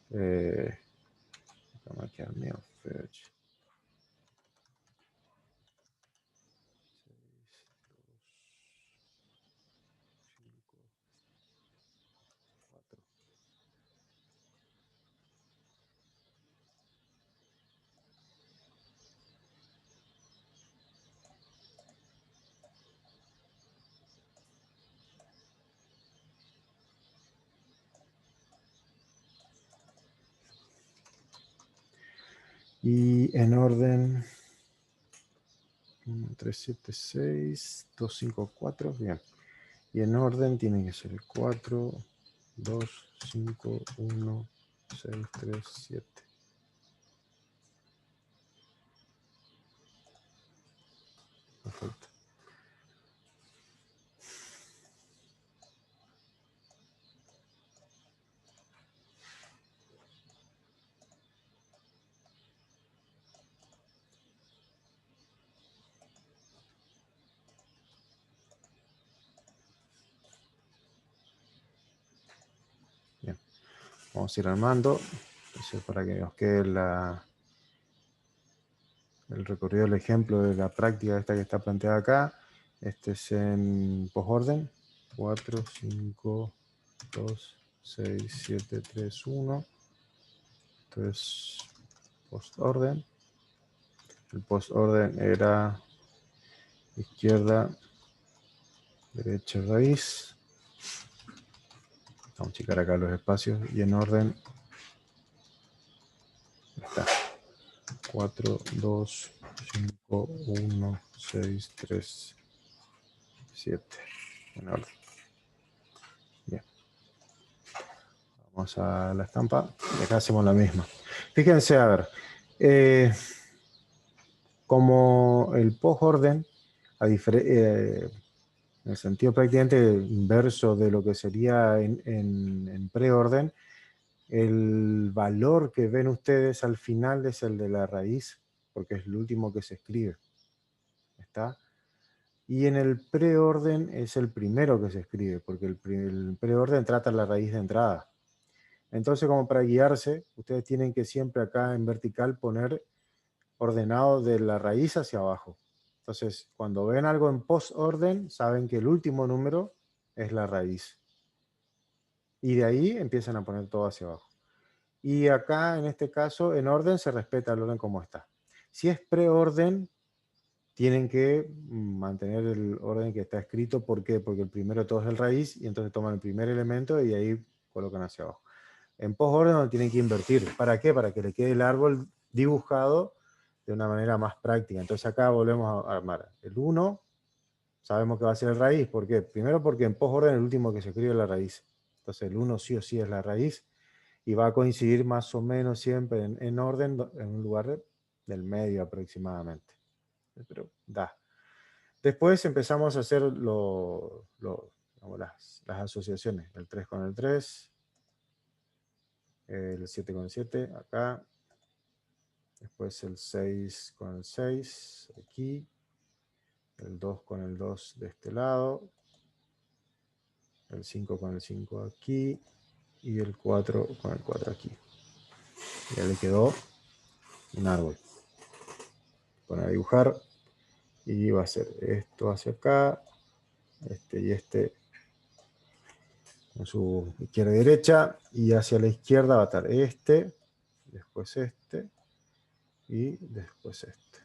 Vamos a quedar mío, fetch. Y en orden 1, 3, 7, 6, 2, 5, 4, bien. Y en orden tiene que ser el 4, 2, 5, 1, 6, 3, 7. Perfecto. Bien. Vamos a ir armando. Entonces, para que nos quede el recorrido del ejemplo de la práctica esta que está planteada acá. Este es en postorden. 4, 5, 2, 6, 7, 3, 1. Esto es postorden. El postorden era izquierda, derecha, raíz. Vamos a checar acá los espacios. Y en orden está 4, 2, 5, 1, 6, 3, 7. En orden. Bien. Vamos a la estampa. Y acá hacemos la misma. Fíjense, a ver. Como el postorden, en el sentido prácticamente inverso de lo que sería en preorden, el valor que ven ustedes al final es el de la raíz, porque es el último que se escribe. ¿Está? Y en el preorden es el primero que se escribe, porque el preorden trata la raíz de entrada. Entonces, como para guiarse, ustedes tienen que siempre acá en vertical poner ordenado de la raíz hacia abajo. Entonces, cuando ven algo en postorden, saben que el último número es la raíz. Y de ahí empiezan a poner todo hacia abajo. Y acá, en este caso, en orden se respeta el orden como está. Si es preorden, tienen que mantener el orden que está escrito. ¿Por qué? Porque el primero de todo es el raíz, y entonces toman el primer elemento y ahí colocan hacia abajo. En postorden no tienen que invertir. ¿Para qué? Para que le quede el árbol dibujado de una manera más práctica. Entonces acá volvemos a armar. El 1, sabemos que va a ser el raíz. ¿Por qué? Primero porque en postorden el último que se escribe es la raíz. Entonces el 1 sí o sí es la raíz. Y va a coincidir más o menos siempre en orden, en un lugar del medio aproximadamente. Pero da. Después empezamos a hacer las asociaciones. El 3 con el 3. El 7 con el 7, acá. Después el 6 con el 6, aquí. El 2 con el 2 de este lado. El 5 con el 5 aquí. Y el 4 con el 4 aquí. Ya le quedó un árbol. Poner a dibujar. Y va a ser esto hacia acá. Este y este con su izquierda y derecha. Y hacia la izquierda va a estar este. Después este. Y después este.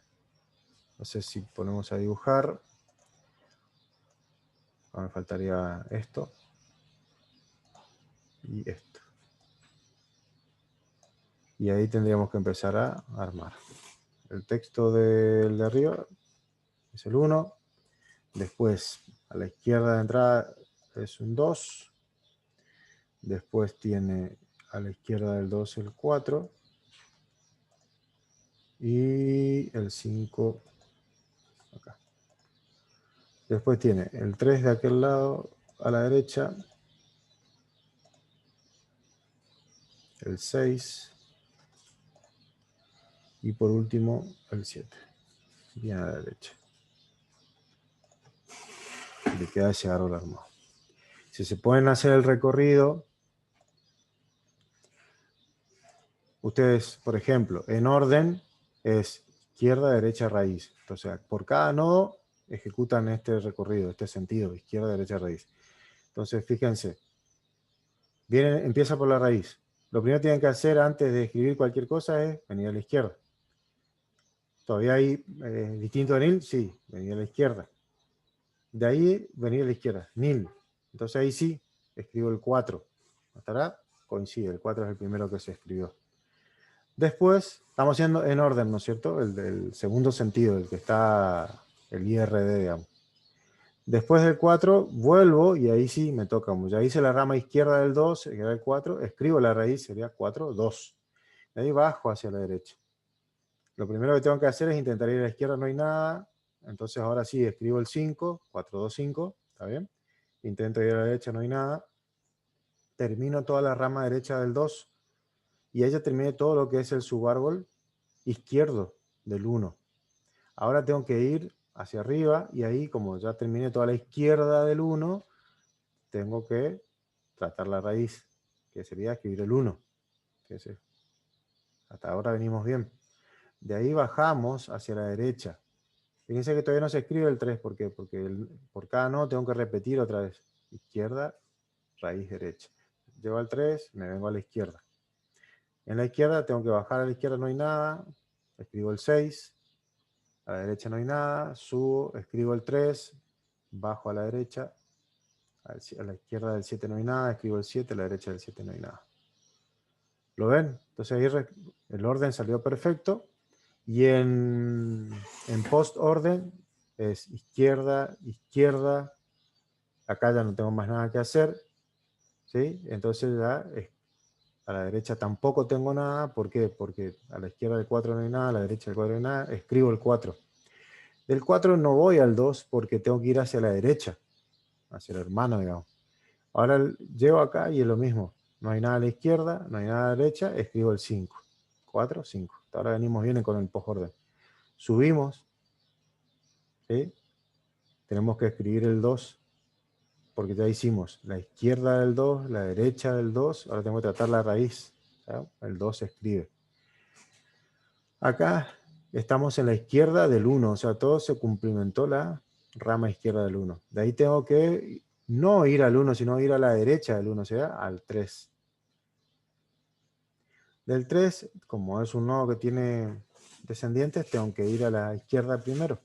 Entonces si ponemos a dibujar, me faltaría esto y esto. Y ahí tendríamos que empezar a armar. El texto del de arriba es el 1. Después a la izquierda de entrada es un 2. Después tiene a la izquierda del 2 el 4. Y el 5 acá. Después tiene el 3 de aquel lado a la derecha. El 6. Y por último el 7. Bien a la derecha. Le queda ese árbol armado. Si se pueden hacer el recorrido, ustedes, por ejemplo, en orden es izquierda, derecha, raíz. Entonces, por cada nodo ejecutan este recorrido, este sentido, izquierda, derecha, raíz. Entonces, fíjense, empieza por la raíz. Lo primero que tienen que hacer antes de escribir cualquier cosa es venir a la izquierda. ¿Todavía hay distinto de nil? Sí, venir a la izquierda. De ahí, venir a la izquierda, nil. Entonces ahí sí, escribo el 4. ¿Estará? Coincide, el 4 es el primero que se escribió. Después, estamos haciendo en orden, ¿no es cierto? El del segundo sentido, el que está el IRD, digamos. Después del 4, vuelvo y ahí sí me toca. Ya hice la rama izquierda del 2, que era el 4, escribo la raíz, sería 4, 2. De ahí bajo hacia la derecha. Lo primero que tengo que hacer es intentar ir a la izquierda, no hay nada. Entonces ahora sí, escribo el 5, 4, 2, 5, ¿está bien? Intento ir a la derecha, no hay nada. Termino toda la rama derecha del 2 y ahí ya terminé todo lo que es el subárbol izquierdo del 1. Ahora tengo que ir hacia arriba y ahí, como ya terminé toda la izquierda del 1, tengo que tratar la raíz, que sería escribir el 1. Hasta ahora venimos bien. De ahí bajamos hacia la derecha. Fíjense que todavía no se escribe el 3. ¿Por qué? Porque por cada no tengo que repetir otra vez. Izquierda, raíz derecha. Llego al 3, me vengo a la izquierda. En la izquierda tengo que bajar a la izquierda, no hay nada. Escribo el 6. A la derecha no hay nada. Subo, escribo el 3. Bajo a la derecha. A la izquierda del 7 no hay nada. Escribo el 7. A la derecha del 7 no hay nada. ¿Lo ven? Entonces ahí el orden salió perfecto. Y en post orden es izquierda, izquierda. Acá ya no tengo más nada que hacer. ¿Sí? Entonces ya a la derecha tampoco tengo nada. ¿Por qué? Porque a la izquierda del 4 no hay nada, a la derecha del 4 no hay nada. Escribo el 4. Del 4 no voy al 2 porque tengo que ir hacia la derecha. Hacia el hermano, digamos. Ahora llego acá y es lo mismo. No hay nada a la izquierda, no hay nada a la derecha. Escribo el 5. 4, 5. Ahora venimos bien con el post orden. Subimos. ¿Sí? Tenemos que escribir el 2. Porque ya hicimos la izquierda del 2, la derecha del 2, ahora tengo que tratar la raíz. ¿Sí? El 2 se escribe. Acá estamos en la izquierda del 1, o sea, todo se cumplimentó la rama izquierda del 1. De ahí tengo que no ir al 1, sino ir a la derecha del 1, o sea, al 3. Del 3, como es un nodo que tiene descendientes, tengo que ir a la izquierda primero.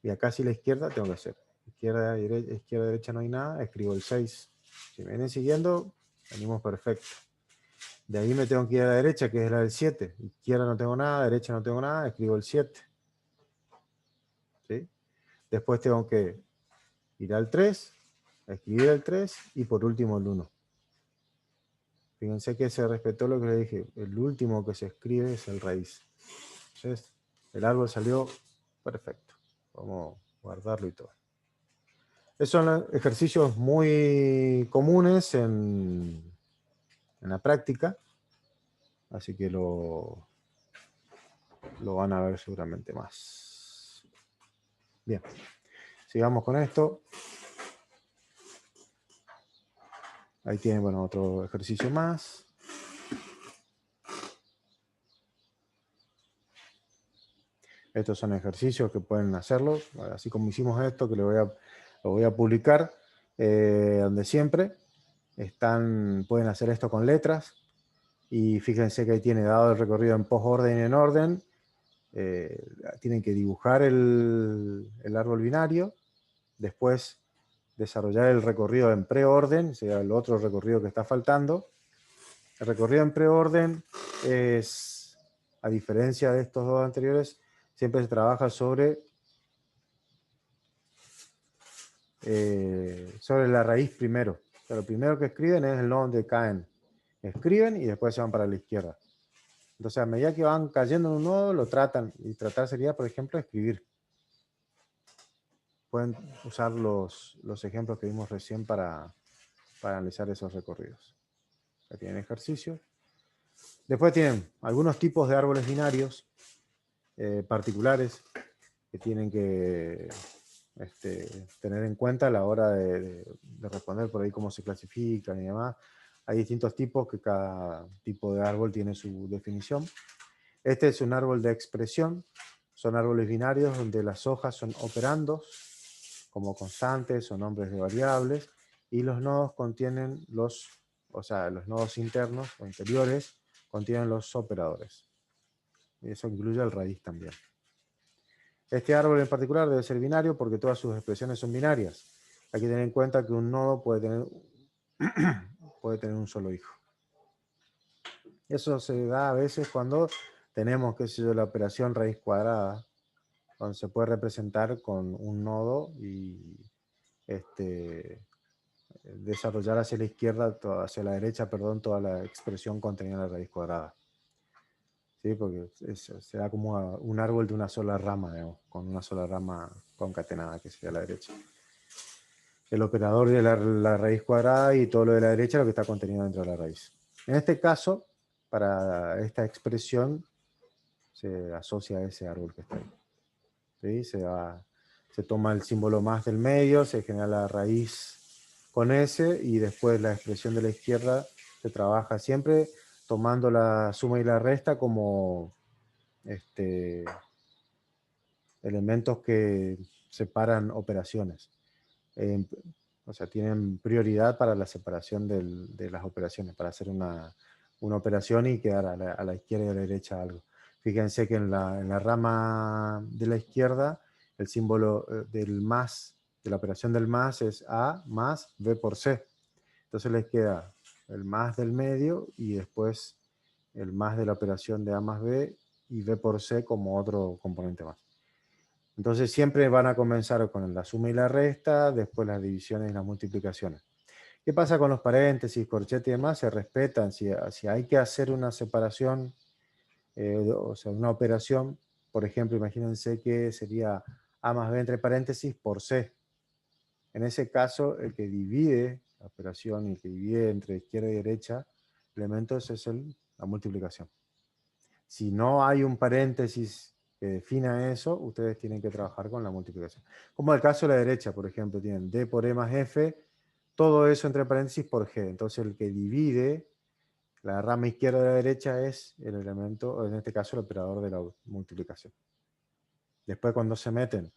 Y acá sí la izquierda tengo que hacer. Izquierda, derecha no hay nada, escribo el 6. Si me vienen siguiendo, venimos perfecto. De ahí me tengo que ir a la derecha, que es la del 7. Izquierda no tengo nada, derecha no tengo nada, escribo el 7. ¿Sí? Después tengo que ir al 3, escribir el 3 y por último el 1. Fíjense que se respetó lo que les dije. El último que se escribe es el raíz. Entonces, el árbol salió perfecto. Vamos a guardarlo y todo. Esos son ejercicios muy comunes en la práctica, así que lo van a ver seguramente más. Bien, sigamos con esto. Ahí tienen, bueno, otro ejercicio más. Estos son ejercicios que pueden hacerlo, así como hicimos esto, que lo voy a publicar, donde siempre pueden hacer esto con letras. Y fíjense que ahí tiene dado el recorrido en post-orden y en orden. Tienen que dibujar el árbol binario, después desarrollar el recorrido en preorden, o sea, el otro recorrido que está faltando. El recorrido en preorden es, a diferencia de estos dos anteriores, siempre se trabaja sobre la raíz primero. O sea, lo primero que escriben es el nodo donde caen. Escriben y después se van para la izquierda. Entonces, a medida que van cayendo en un nodo, lo tratan. Y tratar sería, por ejemplo, escribir. Pueden usar los ejemplos que vimos recién para analizar esos recorridos. Aquí tienen ejercicio. Después tienen algunos tipos de árboles binarios particulares que tienen que tener en cuenta a la hora de responder por ahí cómo se clasifican y demás. Hay distintos tipos, que cada tipo de árbol tiene su definición. Este es un árbol de expresión. Son árboles binarios donde las hojas son operandos, como constantes o nombres de variables, y los nodos contienen los nodos internos o interiores contienen los operadores. Y eso incluye el raíz también. Este árbol en particular debe ser binario porque todas sus expresiones son binarias. Hay que tener en cuenta que un nodo puede tener un solo hijo. Eso se da a veces cuando tenemos, qué sé yo, la operación raíz cuadrada, donde se puede representar con un nodo y desarrollar hacia la izquierda, hacia la derecha, perdón, toda la expresión contenida en la raíz cuadrada. ¿Sí? Porque se da como un árbol de una sola rama, digamos, con una sola rama concatenada, que sería la derecha. El operador de la raíz cuadrada y todo lo de la derecha lo que está contenido dentro de la raíz. En este caso, para esta expresión, se asocia a ese árbol que está ahí. ¿Sí? Se toma el símbolo más del medio, se genera la raíz con S y después la expresión de la izquierda se trabaja siempre tomando la suma y la resta como elementos que separan operaciones. O sea, tienen prioridad para la separación de las operaciones, para hacer una operación y quedar a la izquierda y a la derecha algo. Fíjense que en la rama de la izquierda, el símbolo del más, de la operación del más es A más B por C. Entonces les queda el más del medio y después el más de la operación de A más B y B por C como otro componente más. Entonces siempre van a comenzar con la suma y la resta, después las divisiones y las multiplicaciones. ¿Qué pasa con los paréntesis, corchetes y demás? Se respetan. Si hay que hacer una separación, o sea, una operación, por ejemplo, imagínense que sería A más B entre paréntesis por C. En ese caso, el que divide la operación y el que divide entre izquierda y derecha elementos es la multiplicación. Si no hay un paréntesis que defina eso, ustedes tienen que trabajar con la multiplicación. Como el caso de la derecha, por ejemplo, tienen D por E más F, todo eso entre paréntesis por G. Entonces el que divide la rama izquierda de la derecha es el elemento, o en este caso el operador de la multiplicación. Después cuando se meten,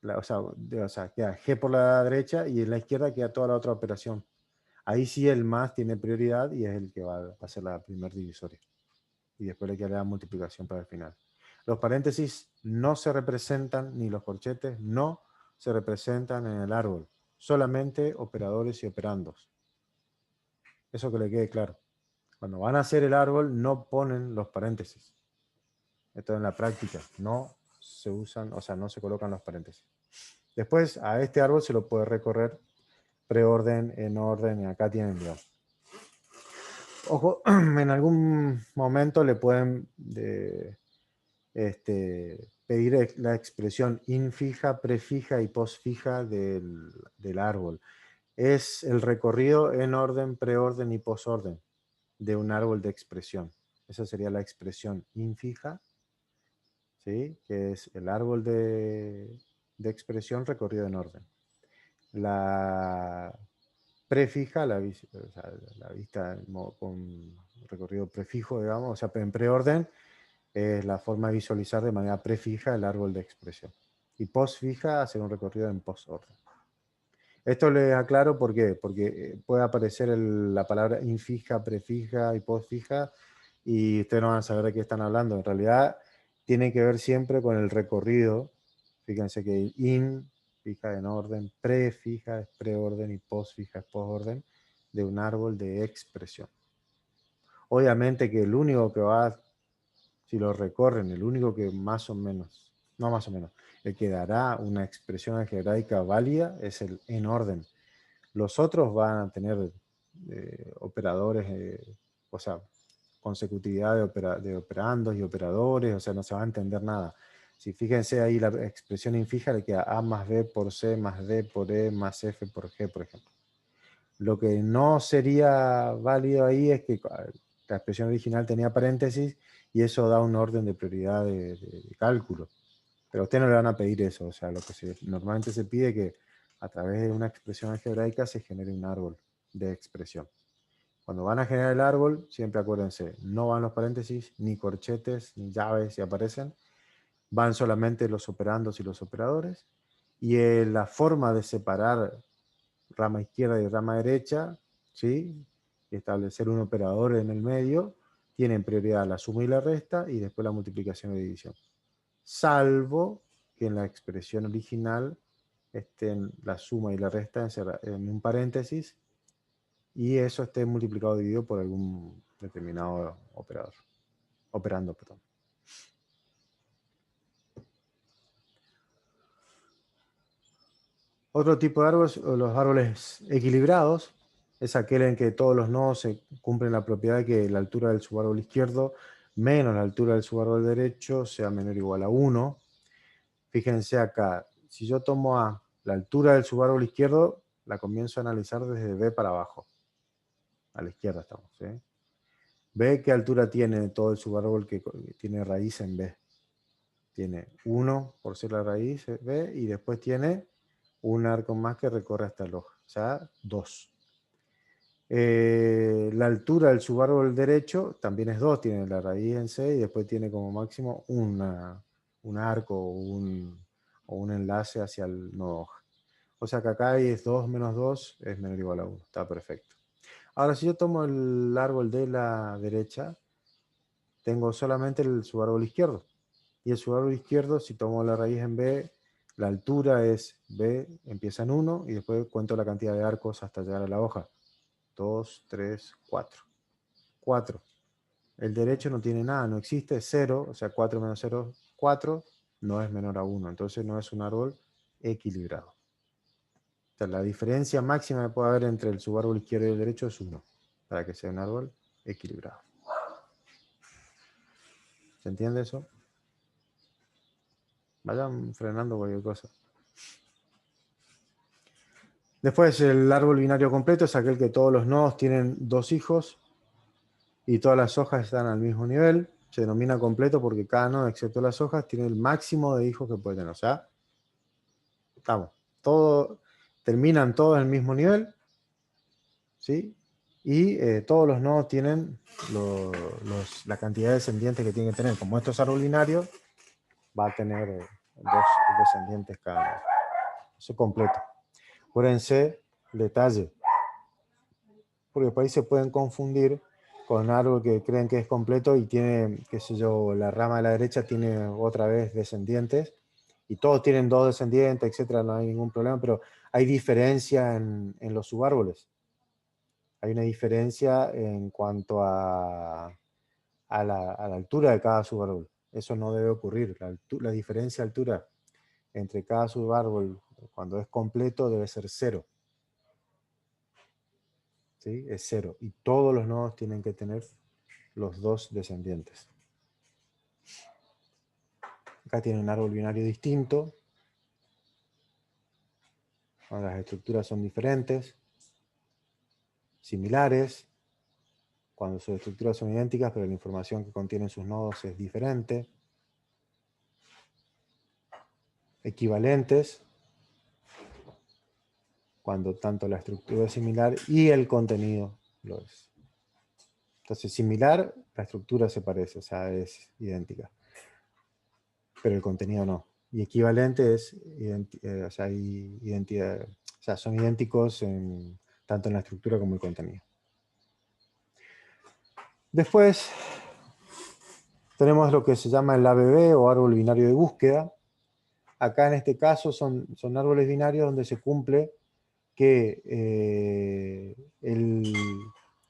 o sea, queda G por la derecha y en la izquierda queda toda la otra operación. Ahí sí el más tiene prioridad y es el que va a ser la primer divisoria. Y después le queda la multiplicación para el final. Los paréntesis no se representan, ni los corchetes no se representan en el árbol. Solamente operadores y operandos. Eso que le quede claro. Cuando van a hacer el árbol no ponen los paréntesis. Esto en la práctica. No se usan, o sea, no se colocan los paréntesis. Después a este árbol se lo puede recorrer preorden, en orden, y acá tienen, digamos. Ojo, en algún momento le pueden pedir la expresión infija, prefija y posfija del árbol. Es el recorrido en orden, preorden y posorden de un árbol de expresión. Esa sería la expresión infija, ¿sí? Que es el árbol de expresión recorrido en orden. La prefija, la vista con recorrido prefijo, digamos, o sea, en preorden, es la forma de visualizar de manera prefija el árbol de expresión. Y posfija, hacer un recorrido en posorden. Esto les aclaro ¿por qué? Porque puede aparecer la palabra infija, prefija y posfija y ustedes no van a saber de qué están hablando. En realidad tiene que ver siempre con el recorrido. Fíjense que in fija en orden, prefija es preorden y posfija es posorden de un árbol de expresión. Obviamente que el único que va, si lo recorren, el único que más o menos, no más o menos, el que dará una expresión algebraica válida es el en orden. Los otros van a tener operadores, o sea, consecutividad de operandos y operadores, o sea, no se va a entender nada. Si fíjense ahí la expresión infija le queda A más B por C más D por E más F por G, por ejemplo. Lo que no sería válido ahí es que la expresión original tenía paréntesis y eso da un orden de prioridad de cálculo. Pero a usted no le van a pedir eso, o sea, lo que normalmente se pide es que a través de una expresión algebraica se genere un árbol de expresión. Cuando van a generar el árbol, siempre acuérdense, no van los paréntesis, ni corchetes, ni llaves si aparecen, van solamente los operandos y los operadores, y la forma de separar rama izquierda y rama derecha, ¿sí? Y establecer un operador en el medio, tienen prioridad la suma y la resta, y después la multiplicación y división. Salvo que en la expresión original estén la suma y la resta en un paréntesis, y eso esté multiplicado o dividido por algún determinado operando, perdón. Otro tipo de árboles, los árboles equilibrados, es aquel en que todos los nodos se cumplen la propiedad de que la altura del subárbol izquierdo menos la altura del subárbol derecho sea menor o igual a 1. Fíjense acá, si yo tomo A, la altura del subárbol izquierdo, la comienzo a analizar desde B para abajo. A la izquierda estamos, ¿sí? B, ¿qué altura tiene todo el subárbol que tiene raíz en B? Tiene 1 por ser la raíz B, y después tiene un arco más que recorre hasta el ojo, o sea, 2. La altura del subárbol derecho también es 2, tiene la raíz en C y después tiene como máximo un arco o un enlace hacia el nodo hoja. O sea que acá es 2 menos 2 es menor o igual a 1, está perfecto. Ahora si yo tomo el árbol de la derecha, tengo solamente el subárbol izquierdo. Y el subárbol izquierdo, si tomo la raíz en B, la altura es B, empieza en 1 y después cuento la cantidad de arcos hasta llegar a la hoja. 2, 3, 4. 4. El derecho no tiene nada, no existe, 0, o sea, 4 menos 0, 4, no es menor a 1. Entonces no es un árbol equilibrado. O sea, la diferencia máxima que puede haber entre el subárbol izquierdo y el derecho es 1, para que sea un árbol equilibrado. ¿Se entiende eso? Vayan frenando cualquier cosa. Después, el árbol binario completo es aquel que todos los nodos tienen 2 hijos y todas las hojas están al mismo nivel. Se denomina completo porque cada nodo, excepto las hojas, tiene el máximo de hijos que puede tener. O sea, terminan todos en el mismo nivel, ¿sí? Y todos los nodos tienen la cantidad de descendientes que tienen que tener. Como esto es árbol binario, va a tener 2 descendientes cada nodo. Eso es completo. Acuérdense, detalle, porque por ahí se pueden confundir con algo que creen que es completo y tiene, qué sé yo, la rama de la derecha tiene otra vez descendientes, y todos tienen 2 descendientes, etcétera, no hay ningún problema, pero hay diferencia en los subárboles. Hay una diferencia en cuanto a la altura de cada subárbol. Eso no debe ocurrir. La diferencia de altura entre cada subárbol, cuando es completo, debe ser 0. ¿Sí? Es 0. Y todos los nodos tienen que tener los 2 descendientes. Acá tiene un árbol binario distinto. Las estructuras son diferentes, similares, cuando sus estructuras son idénticas, pero la información que contienen sus nodos es diferente. Equivalentes, cuando tanto la estructura es similar y el contenido lo es. Entonces, similar, la estructura se parece, o sea, es idéntica, pero el contenido no. Y equivalente es, o sea, hay identidad, o sea, son idénticos tanto en la estructura como el contenido. Después tenemos lo que se llama el ABB o árbol binario de búsqueda. Acá en este caso son árboles binarios donde se cumple que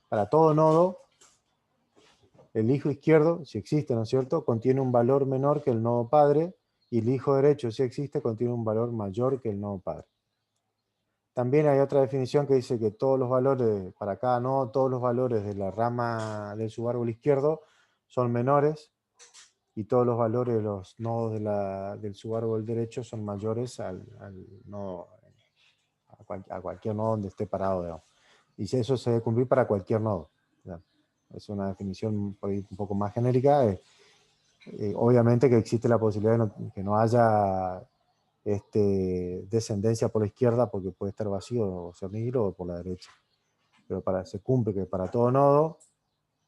para todo nodo, el hijo izquierdo, si existe, ¿no es cierto?, contiene un valor menor que el nodo padre, y el hijo derecho, si existe, contiene un valor mayor que el nodo padre. También hay otra definición que dice que todos los valores, para cada nodo, todos los valores de la rama del subárbol izquierdo son menores, y todos los valores de los nodos del subárbol derecho son mayores al nodo, a cualquier nodo donde esté parado, digamos. Y eso se debe cumplir para cualquier nodo. ¿Ya? Es una definición por ahí un poco más genérica. Obviamente que existe la posibilidad de que no haya descendencia por la izquierda porque puede estar vacío o ser negro, o por la derecha. Pero se cumple que para todo nodo,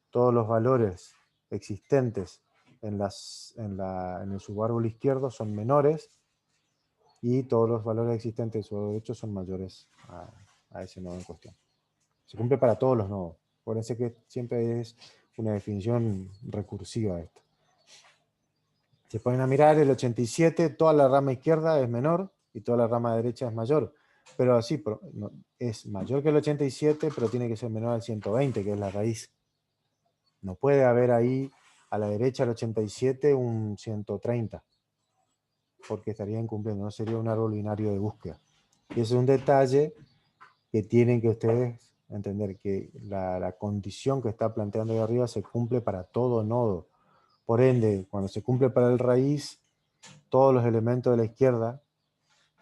todos los valores existentes en el subárbol izquierdo son menores, y todos los valores existentes en el subárbol derecho son mayores a ese nodo en cuestión. Se cumple para todos los nodos. Acuérdense que siempre es una definición recursiva esto. Se ponen a mirar el 87, toda la rama izquierda es menor y toda la rama derecha es mayor. Pero así, es mayor que el 87, pero tiene que ser menor al 120, que es la raíz. No puede haber ahí a la derecha del 87 un 130, porque estaría incumpliendo, no sería un árbol binario de búsqueda. Y ese es un detalle que tienen que ustedes entender, que la condición que está planteando ahí arriba se cumple para todo nodo. Por ende, cuando se cumple para el raíz, todos los elementos de la izquierda,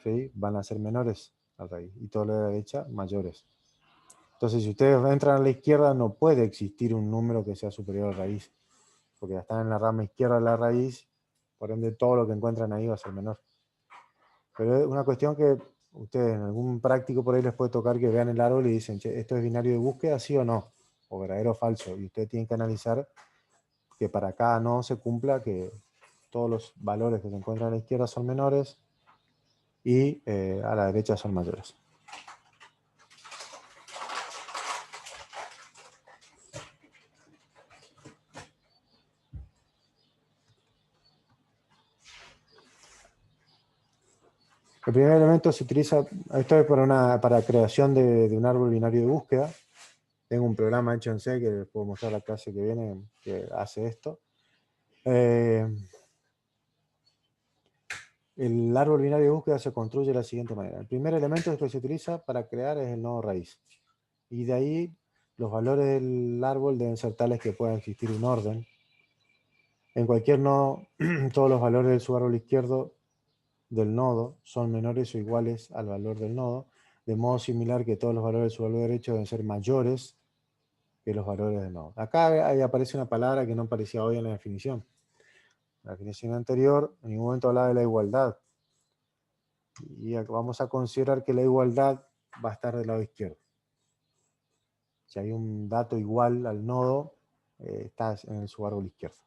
¿sí?, van a ser menores al raíz y todos los de la derecha mayores. Entonces, si ustedes entran a la izquierda, no puede existir un número que sea superior a la raíz, porque ya están en la rama izquierda de la raíz, por ende todo lo que encuentran ahí va a ser menor. Pero es una cuestión que ustedes, en algún práctico por ahí les puede tocar que vean el árbol y dicen, che, ¿esto es binario de búsqueda, sí o no? O verdadero o falso. Y ustedes tienen que analizar que para cada nodo se cumpla que todos los valores que se encuentran a la izquierda son menores y a la derecha son mayores. El primer elemento se utiliza, esto es para creación de un árbol binario de búsqueda. Tengo un programa hecho en C que les puedo mostrar la clase que viene que hace esto. El árbol binario de búsqueda se construye de la siguiente manera. El primer elemento que se utiliza para crear es el nodo raíz. Y de ahí los valores del árbol deben ser tales que pueda existir un orden. En cualquier nodo, todos los valores del subárbol izquierdo del nodo son menores o iguales al valor del nodo, de modo similar que todos los valores del subárbol derecho deben ser mayores que los valores del nodo. Acá ahí aparece una palabra que no aparecía hoy en la definición. La definición anterior en ningún momento hablaba de la igualdad. Y vamos a considerar que la igualdad va a estar del lado izquierdo. Si hay un dato igual al nodo, está en el subárbol izquierdo.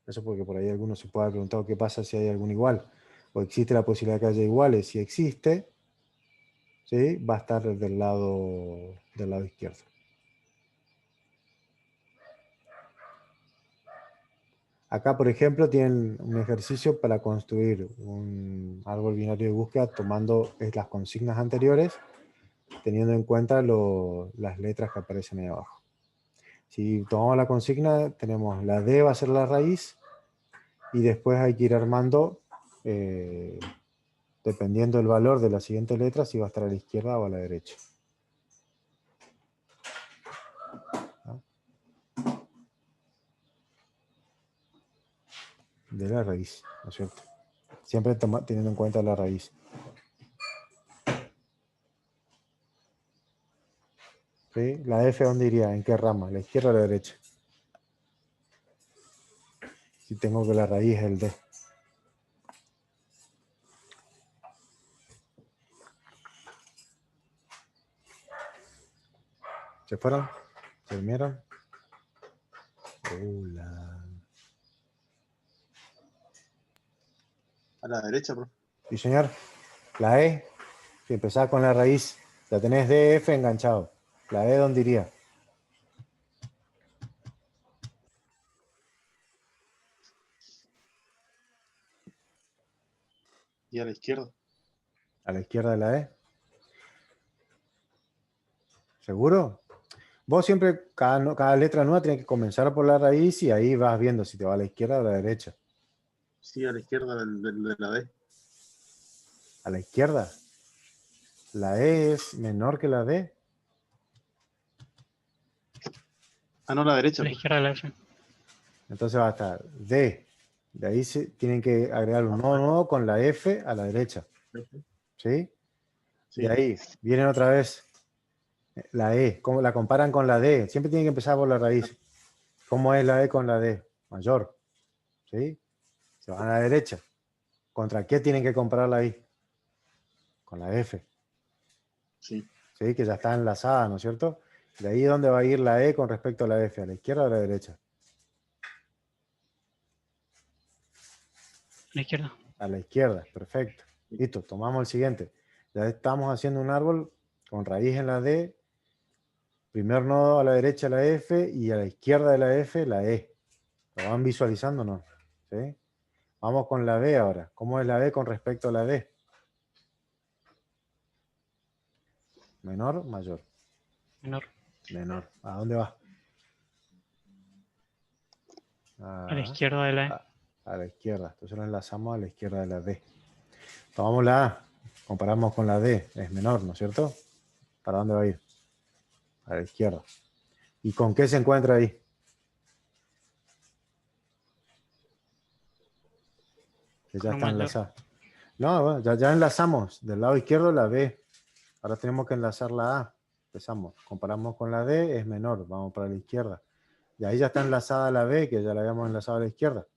Eso porque por ahí alguno se puede haber preguntado qué pasa si hay algún igual. O existe la posibilidad de que haya iguales. Si existe, ¿sí?, va a estar del lado izquierdo. Acá, por ejemplo, tienen un ejercicio para construir un árbol binario de búsqueda tomando las consignas anteriores, teniendo en cuenta las letras que aparecen ahí abajo. Si tomamos la consigna, tenemos la D va a ser la raíz, y después hay que ir armando, dependiendo del valor de la siguiente letra, si va a estar a la izquierda o a la derecha. ¿No? De la raíz, ¿no es cierto? Siempre teniendo en cuenta la raíz. ¿Sí? La F, ¿dónde iría? ¿En qué rama? ¿La izquierda o la derecha? Si tengo que la raíz es el D. ¿Se fueron? ¿Se durmieron? Hola. A la derecha, profe. Sí, señor. La E, si empezás con la raíz, la tenés DF enganchado. La E, ¿dónde iría? Y a la izquierda. A la izquierda de la E. ¿Seguro? Vos siempre, cada letra nueva tiene que comenzar por la raíz y ahí vas viendo si te va a la izquierda o a la derecha. Sí, a la izquierda de la D. A la izquierda. La E es menor que la D. Ah, no, a la A derecha, la profe. izquierda de la F. Entonces va a estar D. De ahí tienen que agregar un nodo nuevo con la F a la derecha. ¿Sí? De Sí, ahí vienen otra vez la E. ¿Cómo la comparan con la D? Siempre tienen que empezar por la raíz. ¿Cómo es la E con la D? Mayor. ¿Sí? Se van a la derecha. ¿Contra qué tienen que compararla ahí? Con la F. sí. ¿Sí? Que ya está enlazada, ¿no es cierto? De ahí es donde va a ir la E con respecto a la F, a la izquierda o a la derecha. A la izquierda. A la izquierda, perfecto. Listo, tomamos el siguiente. Ya estamos haciendo un árbol con raíz en la D, primer nodo a la derecha la F y a la izquierda de la F la E. ¿Lo van visualizando o no? ¿Sí? Vamos con la B ahora. ¿Cómo es la B con respecto a la D? ¿Menor? ¿Mayor? Menor. Menor. ¿A dónde va? A la izquierda de la E. a la izquierda. Entonces lo enlazamos a la izquierda de la D. Tomamos la A, comparamos con la D, es menor, ¿no es cierto? ¿Para dónde va a ir? A la izquierda. ¿Y con qué se encuentra ahí? Que ya Con un está mayor. enlazada. No, bueno, ya enlazamos del lado izquierdo la B. Ahora tenemos que enlazar la A. Empezamos. Comparamos con la D, es menor. Vamos para la izquierda. Y ahí ya está enlazada la B, que ya la habíamos enlazado a la izquierda.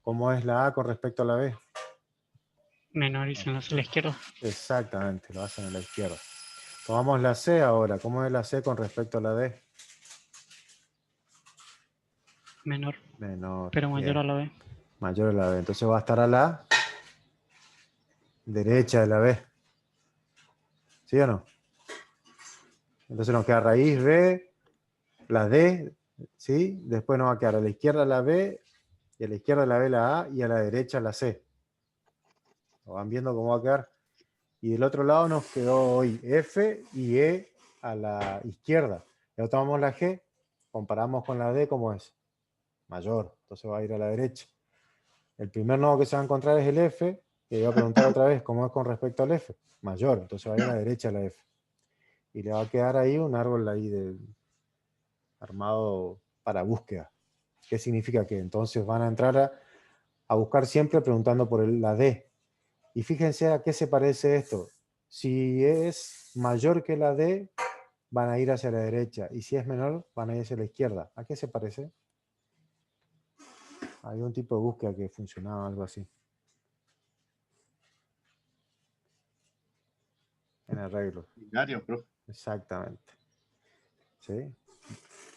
¿Cómo es la A con respecto a la B? Menor y se enlaza a la izquierda. Exactamente, lo hacen a la izquierda. Tomamos la C ahora. ¿Cómo es la C con respecto a la D? Menor, Menor. pero mayor Bien. a la B. Mayor a la B. Entonces va a estar a la derecha de la B. ¿Sí o no? Entonces nos queda raíz B, la D, ¿sí? Después nos va a quedar a la izquierda la B, y a la izquierda de la B la A, y a la derecha la C. ¿Lo van viendo cómo va a quedar? Y del otro lado nos quedó hoy F y E a la izquierda. Ya tomamos la G, comparamos con la D, ¿cómo es? Mayor, entonces va a ir a la derecha. El primer nodo que se va a encontrar es el F, y le voy a preguntar otra vez cómo es con respecto al F. Mayor, entonces va a ir a la derecha la F. Y le va a quedar ahí un árbol ahí armado para búsqueda. ¿Qué significa? Que entonces van a entrar a buscar siempre preguntando por la D. Y fíjense a qué se parece esto. Si es mayor que la D, van a ir hacia la derecha. Y si es menor, van a ir hacia la izquierda. ¿A qué se parece? Hay un tipo de búsqueda que funcionaba algo así. En arreglos. Binario, profe. Exactamente. ¿Sí?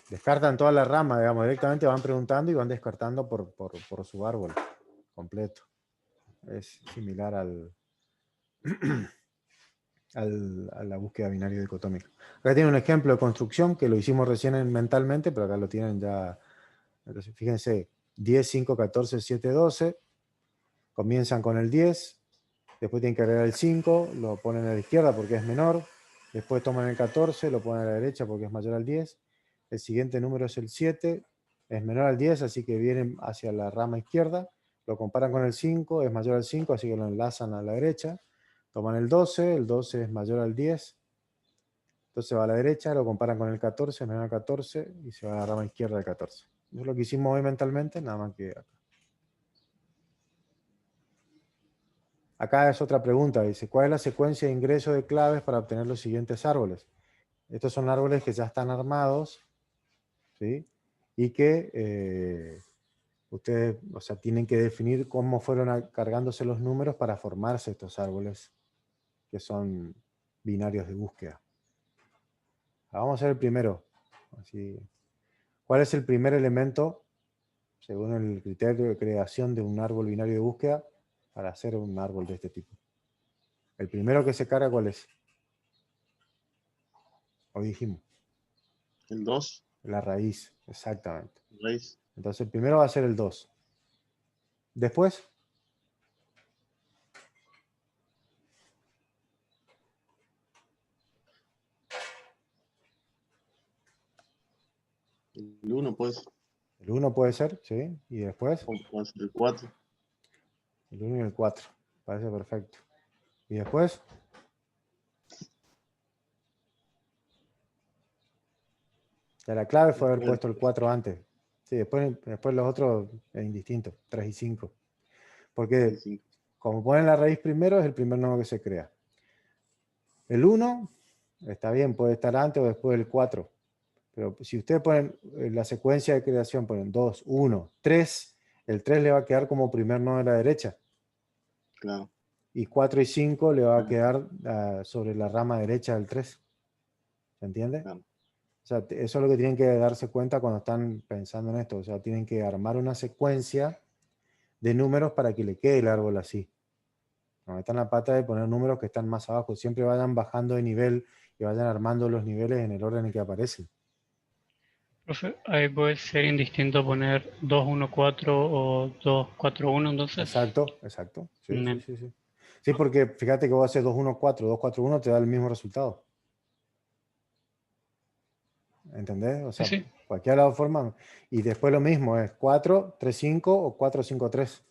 Descartan toda la rama, digamos, directamente van preguntando y van descartando por su árbol completo. Es similar a la búsqueda binario dicotómica. Acá tiene un ejemplo de construcción que lo hicimos recién mentalmente, pero acá lo tienen ya. Entonces, fíjense, 10, 5, 14, 7, 12. Comienzan con el 10, después tienen que agregar el 5, lo ponen a la izquierda porque es menor, después toman el 14, lo ponen a la derecha porque es mayor al 10, el siguiente número es el 7, es menor al 10, así que vienen hacia la rama izquierda, lo comparan con el 5, es mayor al 5, así que lo enlazan a la derecha, toman el 12 es mayor al 10, entonces va a la derecha, lo comparan con el 14, es menor al 14, y se va a la rama izquierda del 14. Eso es lo que hicimos hoy mentalmente, nada más que acá. Acá es otra pregunta, dice, ¿cuál es la secuencia de ingreso de claves para obtener los siguientes árboles? Estos son árboles que ya están armados, ¿sí? Y que ustedes, o sea, tienen que definir cómo fueron cargándose los números para formarse estos árboles, que son binarios de búsqueda. Vamos a hacer el primero. Así. ¿Cuál es el primer elemento, según el criterio de creación de un árbol binario de búsqueda, para hacer un árbol de este tipo? El primero que se carga, ¿cuál es? Hoy dijimos. El 2, La raíz, exactamente. raíz. Entonces el primero va a ser el 2. Después, El 1, pues. el 1 puede ser, ¿sí? Y después, O puede ser el 4. el 1 y el 4. Parece perfecto. Y después, ya la clave fue haber puesto el 4 antes. Sí, después los otros es indistinto, 3 y 5. Porque 5. como ponen la raíz primero, es el primer nodo que se crea. El 1 está bien, puede estar antes o después del 4. Pero si ustedes ponen la secuencia de creación, ponen 2, 1, 3, el 3 le va a quedar como primer nodo de la derecha. Claro. Y 4 y 5 le va a quedar sobre la rama derecha del 3. ¿Se entiende? Claro. O sea, eso es lo que tienen que darse cuenta cuando están pensando en esto. O sea, tienen que armar una secuencia de números para que le quede el árbol así. No metan la pata de poner números que están más abajo. Siempre vayan bajando de nivel y vayan armando los niveles en el orden en que aparecen. Profe, ahí puede ser indistinto poner 2, 1, 4 o 2, 4, 1, entonces. Exacto, exacto. Sí, Bien. sí, sí, sí. Sí, porque fíjate que vos haces 2, 1, 4, 2, 4, 1, te da el mismo resultado. ¿Entendés? O sea, Sí. cualquiera de las dos formas. Y después lo mismo, es 4, 3, 5 o 4, 5, 3.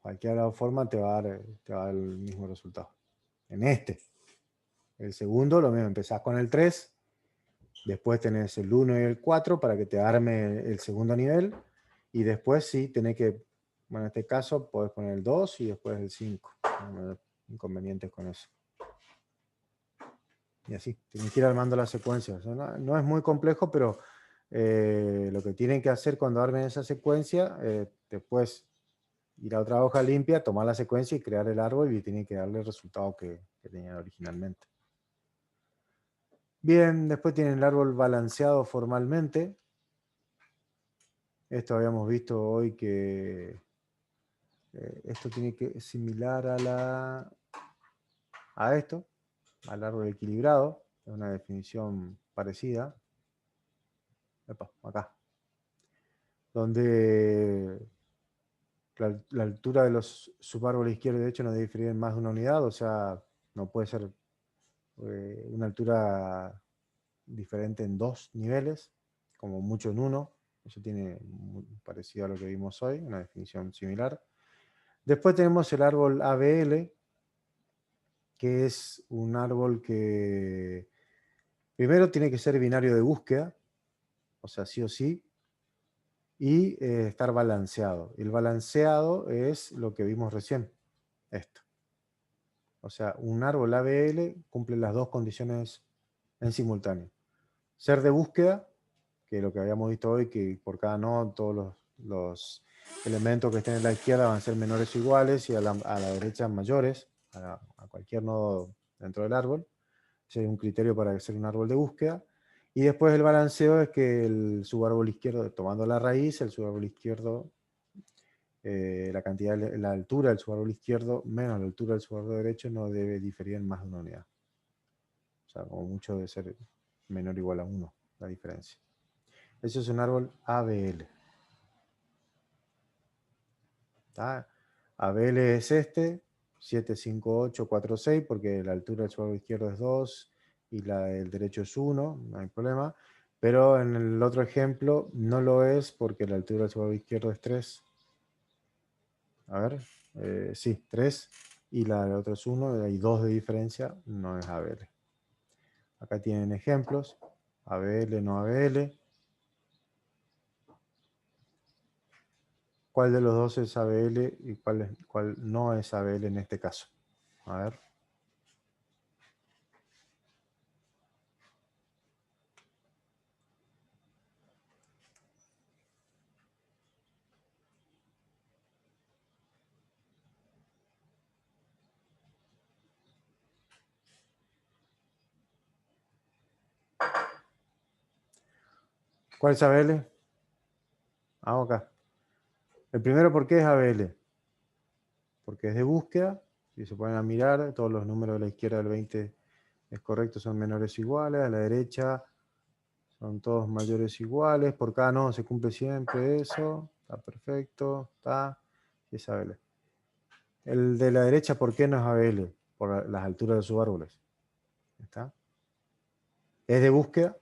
Cualquiera de las dos formas te va a dar el mismo resultado. En este. El segundo, lo mismo, empezás con el 3, después tenés el 1 y el 4 para que te arme el segundo nivel, y después sí tenés que, bueno, en este caso podés poner el 2 y después el 5. No hay inconvenientes con eso. Y así, tienen que ir armando las secuencias. O sea, no es muy complejo, pero lo que tienen que hacer cuando armen esa secuencia, después ir a otra hoja limpia, tomar la secuencia y crear el árbol, y tienen que darle el resultado que tenían originalmente. Bien, después tienen el árbol balanceado formalmente. Esto habíamos visto hoy que esto tiene que similar a esto, al árbol equilibrado. Es una definición parecida. Epa, acá. Donde la altura de los subárboles izquierdo y derecho no debe diferir en más de una unidad, o sea, no puede ser una altura diferente en 2 niveles, como mucho en 1. Eso tiene parecido a lo que vimos hoy, una definición similar. Después tenemos el árbol ABL, que es un árbol que primero tiene que ser binario de búsqueda, o sea, sí o sí, y estar balanceado. El balanceado es lo que vimos recién, esto. O sea, un árbol ABL cumple las dos condiciones en simultáneo. Ser de búsqueda, que es lo que habíamos visto hoy, que por cada nodo todos los elementos que estén en la izquierda van a ser menores o iguales, y a la derecha mayores, a cualquier nodo dentro del árbol. Ese es un criterio para hacer un árbol de búsqueda. Y después el balanceo es que el subárbol izquierdo, tomando la raíz, el subárbol izquierdo, la altura del subárbol izquierdo menos la altura del subárbol derecho no debe diferir en más de una unidad. O sea, como mucho debe ser menor o igual a 1 la diferencia. Eso es un árbol ABL. ¿Tá? ABL es este, 7, 5, 8, 4, 6, porque la altura del subárbol izquierdo es 2 y la del derecho es 1, no hay problema. Pero en el otro ejemplo no lo es porque la altura del subárbol izquierdo es 3. A ver, sí, 3. Y la del otro es 1, hay 2 de diferencia, no es ABL. Acá tienen ejemplos, ABL, no ABL. ¿Cuál de los dos es ABL y cuál no es ABL en este caso? A ver. ¿Cuál es ABL? Ah, acá. El primero, ¿por qué es ABL? Porque es de búsqueda. Si se ponen a mirar, todos los números de la izquierda del 20 es correcto, son menores o iguales. A la derecha son todos mayores o iguales. Por cada nodo se cumple siempre eso. Está perfecto. Está. Y es ABL. El de la derecha, ¿por qué no es ABL? Por las alturas de sus árboles. ¿Está? Es de búsqueda,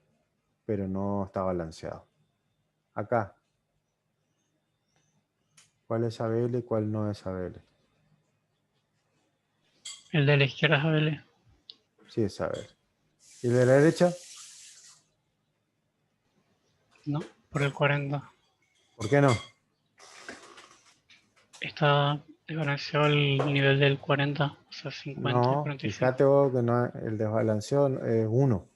pero no está balanceado. Acá. ¿Cuál es ABL y cuál no es ABL? El de la izquierda es ABL. Sí, es ABL. ¿Y el de la derecha? No, por el 40. ¿Por qué no? Está desbalanceado el nivel del 40, o sea, 50 y No, 45. fíjate vos que no, el desbalanceo es 1.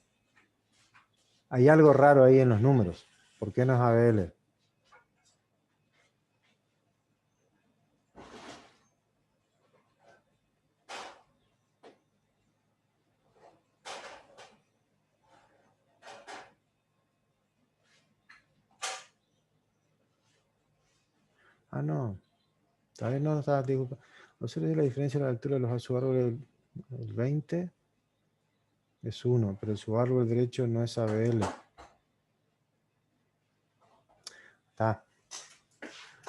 Hay algo raro ahí en los números. ¿Por qué no es ABL? Ah, no. Tal vez no está. Disculpa. Observe la diferencia de la altura de los subárboles. El 20 es 1, pero el subárbol derecho no es ABL. Está.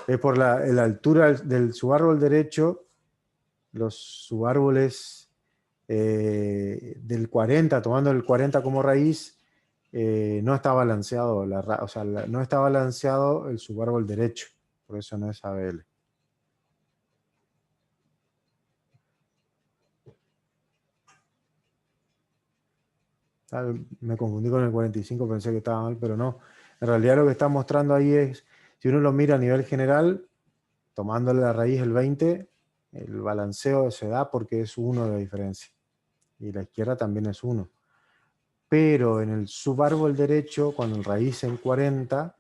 Es por la altura del subárbol derecho. Los subárboles del 40, tomando el 40 como raíz, no está balanceado, o sea, no está balanceado el subárbol derecho, por eso no es ABL. Me confundí con el 45, pensé que estaba mal, pero no. En realidad lo que está mostrando ahí es, si uno lo mira a nivel general, tomándole la raíz el 20, el balanceo se da porque es 1 de diferencia. Y la izquierda también es 1. Pero en el subárbol derecho, cuando el raíz en 40,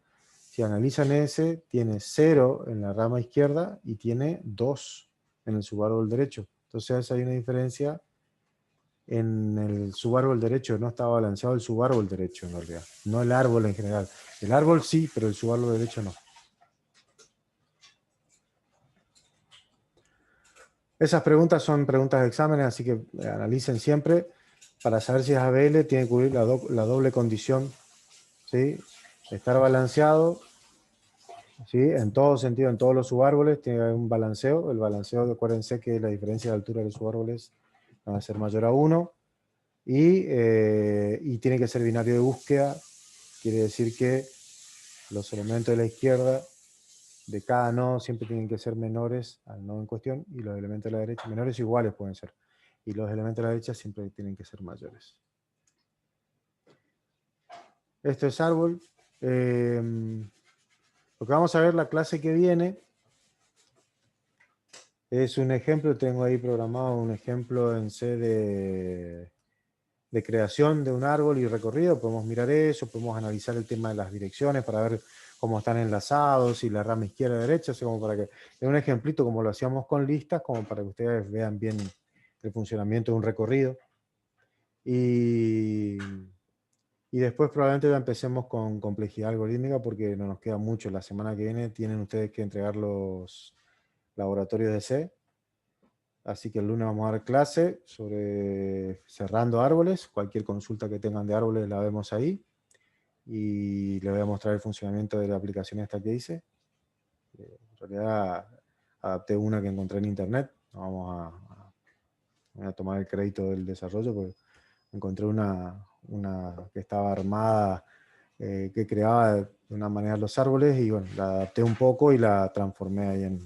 si analizan ese, tiene 0 en la rama izquierda y tiene 2 en el subárbol derecho. Entonces hay una diferencia en el subárbol derecho. No está balanceado el subárbol derecho en realidad, no el árbol en general. El árbol sí, pero el subárbol derecho no. Esas preguntas son preguntas de exámenes, así que analicen siempre. Para saber si es ABL, tiene que cubrir la doble condición, ¿sí? Estar balanceado, ¿sí? En todo sentido, en todos los subárboles, tiene que haber un balanceo. El balanceo, acuérdense que la diferencia de altura de los subárboles va a ser mayor a 1. Y tiene que ser binario de búsqueda. Quiere decir que los elementos de la izquierda de cada nodo siempre tienen que ser menores al nodo en cuestión, y los elementos de la derecha, menores o iguales pueden ser, y los elementos de la derecha siempre tienen que ser mayores. Esto es árbol. Lo que vamos a ver la clase que viene es un ejemplo. Tengo ahí programado un ejemplo en C de creación de un árbol y recorrido. Podemos mirar eso, podemos analizar el tema de las direcciones para ver cómo están enlazados y la rama izquierda y derecha, así como para que, es un ejemplito como lo hacíamos con listas, como para que ustedes vean bien el funcionamiento de un recorrido. Y después probablemente ya empecemos con complejidad algorítmica, porque no nos queda mucho. La semana que viene tienen ustedes que entregar los laboratorios de C. Así que el lunes vamos a dar clase sobre cerrando árboles. Cualquier consulta que tengan de árboles la vemos ahí. Y les voy a mostrar el funcionamiento de la aplicación esta que hice. En realidad adapté una que encontré en internet. No voy a tomar el crédito del desarrollo, porque encontré una que estaba armada, que creaba de una manera los árboles, y bueno, la adapté un poco y la transformé ahí en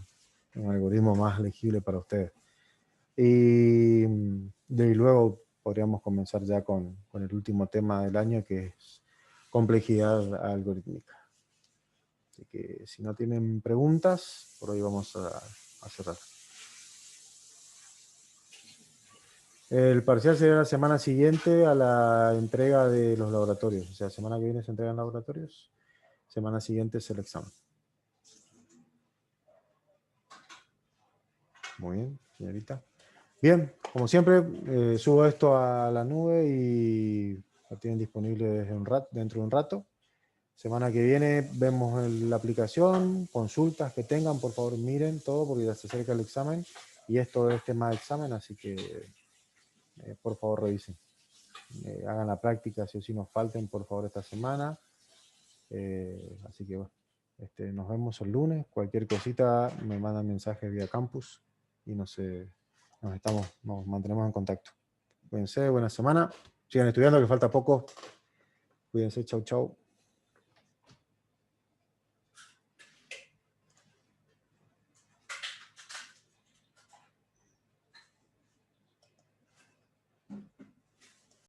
un algoritmo más legible para ustedes. Y luego podríamos comenzar ya con el último tema del año, que es complejidad algorítmica. Así que si no tienen preguntas, por hoy vamos a cerrar. El parcial será la semana siguiente a la entrega de los laboratorios. O sea, semana que viene se entregan laboratorios, semana siguiente es el examen. Muy bien, señorita. Bien, como siempre, subo esto a la nube y lo tienen disponible dentro de un rato. Semana que viene vemos la aplicación, consultas que tengan, por favor miren todo, porque ya se acerca el examen. Y esto es tema de examen, así que por favor revisen. Hagan la práctica, si o si nos falten, por favor, esta semana. Así que bueno, nos vemos el lunes. Cualquier cosita me mandan mensajes vía campus y nos mantenemos en contacto. Cuídense, buena semana. Sigan estudiando, que falta poco. Cuídense, chau, chau.